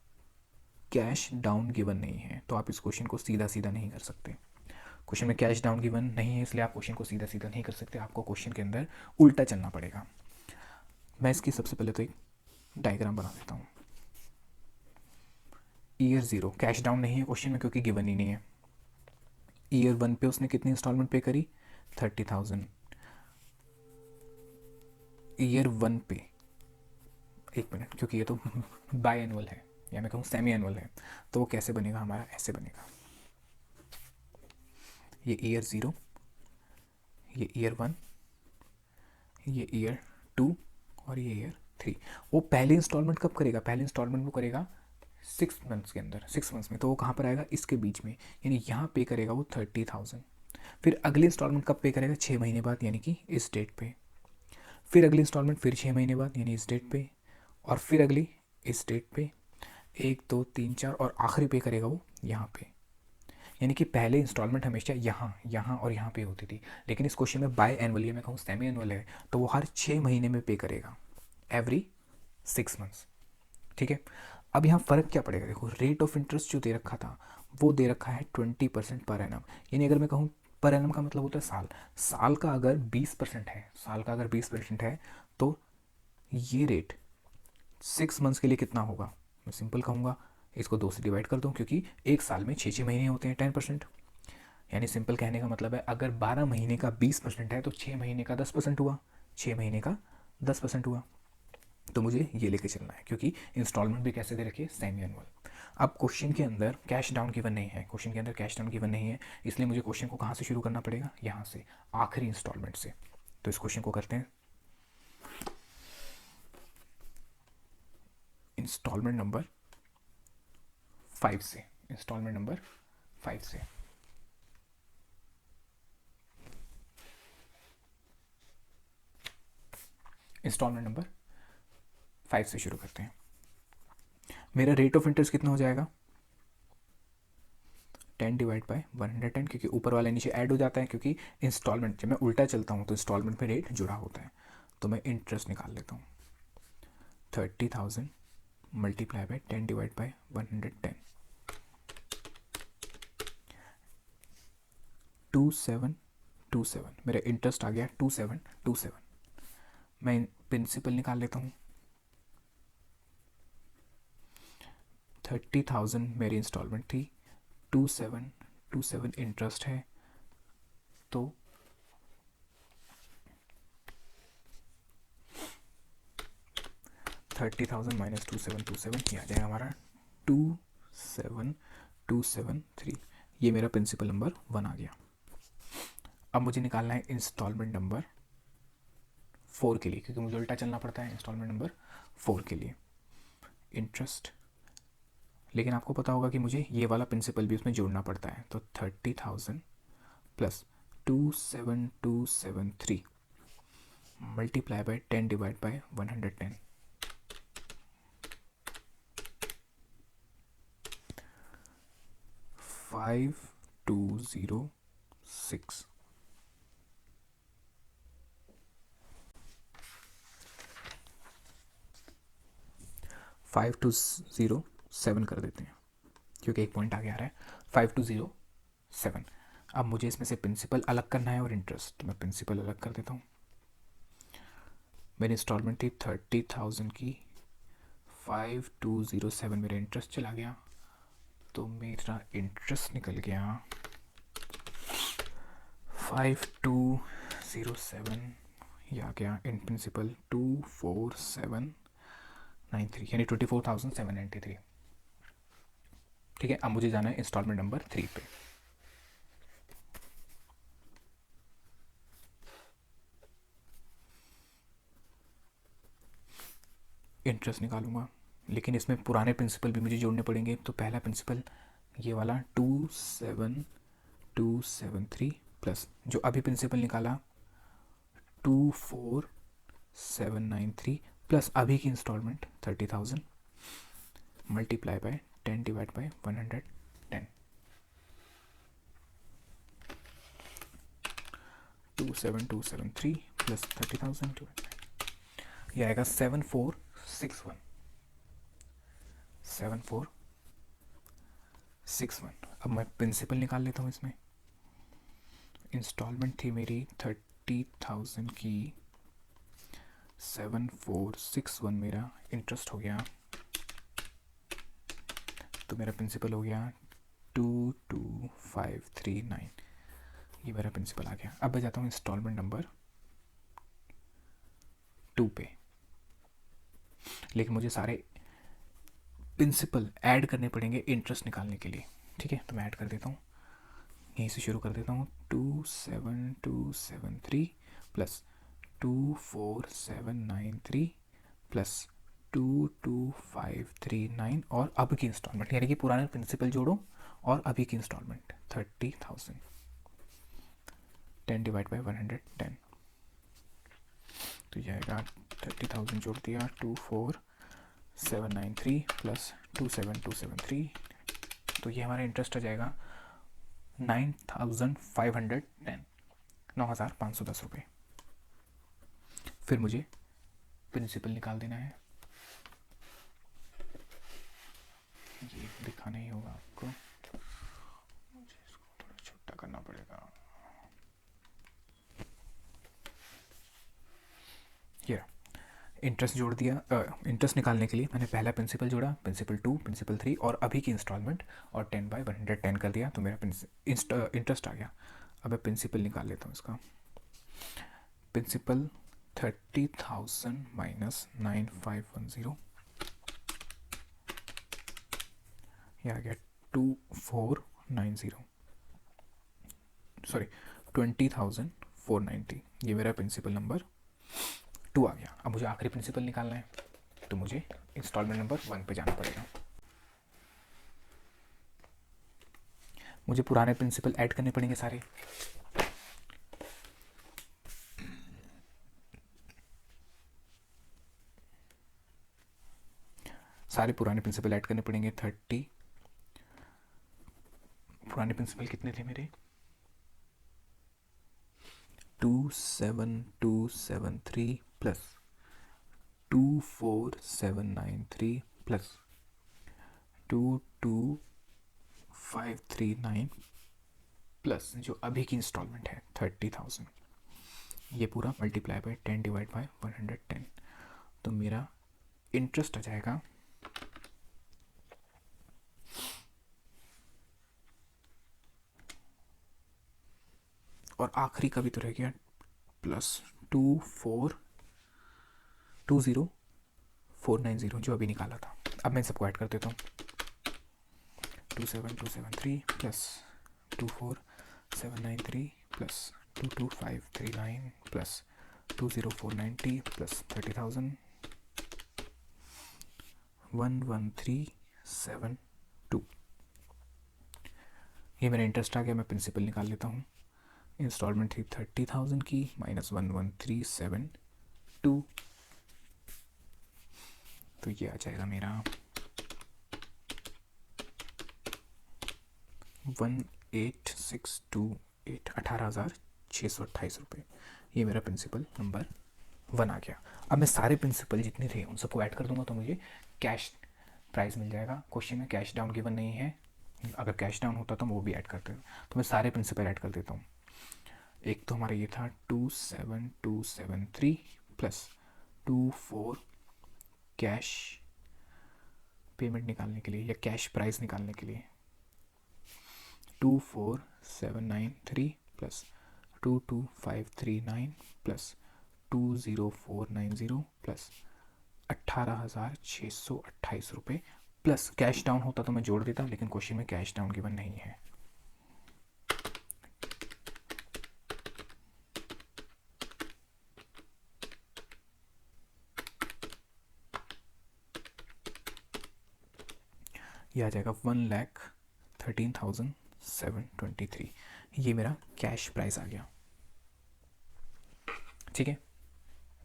कैश डाउन गिवन नहीं है, तो आप इस क्वेश्चन को सीधा सीधा नहीं कर सकते। क्वेश्चन में कैश डाउन गिवन नहीं है, इसलिए आप क्वेश्चन को सीधा सीधा नहीं कर सकते, आपको क्वेश्चन के अंदर उल्टा चलना पड़ेगा। मैं इसकी सबसे पहले तो एक डायग्राम बना देता हूँ। ईयर 0 कैश डाउन नहीं है क्वेश्चन में क्योंकि गिवन ही नहीं है। ईयर 1 पे उसने कितनी इंस्टॉलमेंट पे करी, 30,000। ईयर 1 पे, एक मिनट, क्योंकि ये तो बाई एनुअल है या मैं कहूँ सेमी एनुअल है, तो वो कैसे बनेगा हमारा, ऐसे बनेगा। ये ईयर 0, ये ईयर 1, ये ईयर 2 और ये ईयर 3। वो पहली इंस्टॉलमेंट कब करेगा, पहली इंस्टॉलमेंट वो करेगा 6 मंथ्स के अंदर, 6 मंथ्स में, तो वो कहाँ पर आएगा, इसके बीच में, यानी यहाँ पे करेगा वो 30,000। फिर अगली इंस्टॉलमेंट कब पे करेगा, 6 महीने बाद, यानी कि इस डेट पे। फिर अगली इंस्टॉलमेंट फिर 6 महीने बाद, यानी इस डेट पे, और फिर अगली इस डेट पे, 1 2 3 4, और आखिरी पे करेगा वो यहाँ पे। यानी कि पहले इंस्टॉलमेंट हमेशा यहाँ यहाँ और यहाँ पे होती थी, लेकिन इस क्वेश्चन में बाय एनुअल है, मैं कहूँ सेमी एनुअल है, तो वो हर 6 महीने में पे करेगा, एवरी 6 मंथ्स। ठीक है, अब यहाँ फ़र्क क्या पड़ेगा, देखो रेट ऑफ इंटरेस्ट जो दे रखा था वो दे रखा है 20% पर एनम। यानी अगर मैं कहूँ पर एनम का मतलब होता है साल, साल का अगर 20% है, साल का अगर 20% है, तो ये रेट 6 मंथ्स के लिए कितना होगा, मैं सिंपल कहूँगा, इसको 2 से डिवाइड कर दूँ, क्योंकि एक साल में 6 महीने होते हैं 10%। यानी सिंपल कहने का मतलब है, अगर 12 महीने का 20% है तो 6 महीने का 10% हुआ, 6 महीने का 10% हुआ। तो मुझे ये लेके चलना है, क्योंकि इंस्टॉलमेंट भी कैसे दे रखी है, सेमी एनुअल। अब क्वेश्चन के अंदर कैश डाउन गिवन नहीं है, क्वेश्चन के अंदर कैश डाउन गिवन नहीं है, इसलिए मुझे क्वेश्चन को कहाँ से शुरू करना पड़ेगा, यहाँ से, आखिरी इंस्टॉलमेंट से। तो इस क्वेश्चन को करते हैं इंस्टॉलमेंट नंबर 5 से, इंस्टॉलमेंट नंबर 5 से। इंस्टॉलमेंट नंबर 5 से शुरू करते हैं। मेरा रेट ऑफ इंटरेस्ट कितना हो जाएगा, 10 डिवाइड बाय 110, क्योंकि ऊपर वाला नीचे ऐड हो जाता है, क्योंकि इंस्टॉलमेंट जब मैं उल्टा चलता हूँ तो इंस्टॉलमेंट में रेट जुड़ा होता है। तो मैं इंटरेस्ट निकाल लेता हूँ, 30,000 मल्टीप्लाई बाय 10 डिवाइड बाय 110, 2727, मेरा इंटरेस्ट आ गया 2727। मैं प्रिंसिपल निकाल लेता हूँ, 30,000 मेरी इंस्टॉलमेंट थी, 2727 इंटरेस्ट है, तो 30,000 माइनस 2727 ये आ जाएगा हमारा 27273। ये मेरा प्रिंसिपल नंबर 1 आ गया। अब मुझे निकालना है इंस्टॉलमेंट नंबर 4 के लिए, क्योंकि मुझे उल्टा चलना पड़ता है इंस्टॉलमेंट नंबर 4 के लिए। इंटरेस्ट, लेकिन आपको पता होगा कि मुझे ये वाला प्रिंसिपल भी उसमें जोड़ना पड़ता है, तो 30,000 plus 27273 multiply by 10 divide by 110, 5206। Five two zero seven कर देते हैं, क्योंकि एक पॉइंट आगे आ रहा है, 5207। अब मुझे इसमें से प्रिंसिपल अलग करना है और इंटरेस्ट, तो मैं प्रिंसिपल अलग कर देता हूँ। मेरी इंस्टॉलमेंट थी 30,000 की, 5207 मेरा इंटरेस्ट चला गया, तो मेरा इंटरेस्ट निकल गया 5207, ये आ गया इन प्रिंसिपल 24793, यानी 24,793। ठीक है, अब मुझे जाना है इंस्टॉलमेंट नंबर 3 पे। इंटरेस्ट निकालूंगा, लेकिन इसमें पुराने प्रिंसिपल भी मुझे जोड़ने पड़ेंगे। तो पहला प्रिंसिपल ये वाला 27273 प्लस जो अभी प्रिंसिपल निकाला 24793 प्लस अभी की instalment 30,000 multiply by 10 divide by 110, 27273 plus 30,000 divide by, ये आएगा 7461, 7461। अब मैं प्रिंसिपल निकाल लेता हूँ इसमें। इंस्टॉलमेंट थी मेरी 30,000 की, 7461 मेरा इंटरेस्ट हो गया, तो मेरा प्रिंसिपल हो गया 22539, ये मेरा प्रिंसिपल आ गया। अब मैं जाता हूँ इंस्टॉलमेंट नंबर 2 पे, लेकिन मुझे सारे प्रिंसिपल ऐड करने पड़ेंगे इंटरेस्ट निकालने के लिए। ठीक है, तो मैं ऐड कर देता हूँ, यहीं से शुरू कर देता हूँ। 27273 प्लस 24793 प्लस 22539 और अब की इंस्टॉलमेंट, यानी कि पुराने प्रिंसिपल जोड़ो और अभी की इंस्टॉलमेंट 30,000, 10 डिवाइड बाई 110, तो ये आएगा 30,000 जोड़ दिया, 24793 प्लस 27273, तो ये हमारा इंटरेस्ट आ जाएगा 9,510, 9,510 रुपये। फिर मुझे प्रिंसिपल निकाल देना है, ये दिखाना ही होगा आपको, मुझे इसको थोड़ा छोटा करना पड़ेगा। ये इंटरेस्ट जोड़ दिया, इंटरेस्ट निकालने के लिए मैंने पहला प्रिंसिपल जोड़ा, प्रिंसिपल 2, प्रिंसिपल 3 और अभी की इंस्टॉलमेंट, और 10/110 कर दिया, तो मेरा इंटरेस्ट आ गया। अब मैं प्रिंसिपल निकाल लेता हूँ इसका। प्रिंसिपल 30,000 माइनस 9510, यह आ गया 2490, सॉरी 20,490, ये मेरा प्रिंसिपल नंबर 2 आ गया। अब मुझे आखिरी प्रिंसिपल निकालना है, तो मुझे इंस्टॉलमेंट नंबर 1 पे जाना पड़ेगा। मुझे पुराने प्रिंसिपल ऐड करने पड़ेंगे सारे, पुराने प्रिंसिपल ऐड करने पड़ेंगे। 30 पुराने प्रिंसिपल कितने थे मेरे, 27273 प्लस 24793 प्लस 22539 प्लस जो अभी की इंस्टॉलमेंट है 30,000, ये पूरा मल्टीप्लाई बाय 10 डिवाइड बाय 110, तो मेरा इंटरेस्ट आ जाएगा और आखिरी का भी तो रह गया प्लस 2420490 जो अभी निकाला था। अब मैं सबको ऐड कर देता हूँ, 27273 प्लस 24793 प्लस 22539 प्लस 20490 प्लस 30,000, 11372, ये मेरा इंटरेस्ट आ गया। मैं प्रिंसिपल निकाल लेता हूँ। इंस्टॉलमेंट थी 30,000 की माइनस 11372, तो ये आ जाएगा मेरा 18,628, 18,628 रुपये, ये मेरा प्रिंसिपल नंबर 1 आ गया। अब मैं सारे प्रिंसिपल जितने थे उन सबको ऐड कर दूंगा, तो मुझे कैश प्राइस मिल जाएगा। क्वेश्चन में कैश डाउन गिवन नहीं है, अगर कैश डाउन होता तो मैं वो भी ऐड करता, तो मैं सारे प्रिंसिपल ऐड कर देता हूँ। एक तो हमारा ये था 27273 प्लस 24 कैश पेमेंट निकालने के लिए या कैश प्राइस निकालने के लिए 24793 प्लस 22539 प्लस 20490 प्लस 18,628 रुपये प्लस कैश डाउन होता तो मैं जोड़ देता, लेकिन क्वेश्चन में कैश डाउन गिवन नहीं है। यह आ जाएगा 1,13,723, ये मेरा कैश प्राइस आ गया। ठीक है,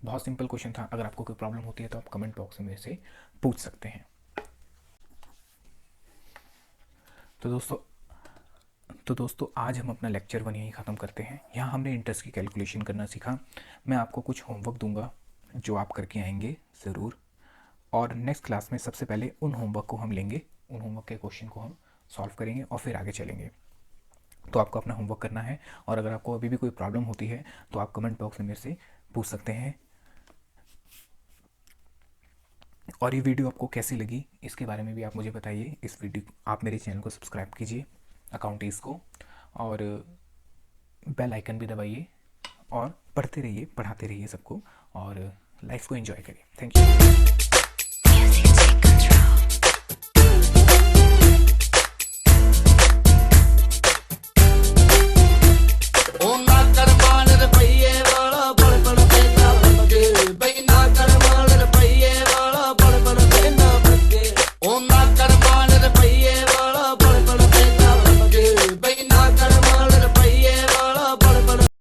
बहुत सिंपल क्वेश्चन था। अगर आपको कोई प्रॉब्लम होती है तो आप कमेंट बॉक्स में से पूछ सकते हैं। तो दोस्तों तो दोस्तों आज हम अपना लेक्चर 1 यहीं ख़त्म करते हैं। यहाँ हमने इंटरेस्ट की कैलकुलेशन करना सीखा। मैं आपको कुछ होमवर्क दूंगा जो आप करके आएंगे ज़रूर, और नेक्स्ट क्लास में सबसे पहले उन होमवर्क को हम लेंगे, उन होमवर्क के क्वेश्चन को हम सॉल्व करेंगे और फिर आगे चलेंगे। तो आपको अपना होमवर्क करना है, और अगर आपको अभी भी कोई प्रॉब्लम होती है तो आप कमेंट बॉक्स में मेरे से पूछ सकते हैं। और ये वीडियो आपको कैसी लगी इसके बारे में भी आप मुझे बताइए। इस वीडियो आप मेरे चैनल को सब्सक्राइब कीजिए अकाउंटीज़ को, और बेल आइकन भी दबाइए, और पढ़ते रहिए, पढ़ाते रहिए सबको, और लाइफ को एंजॉय करिए। Thank you.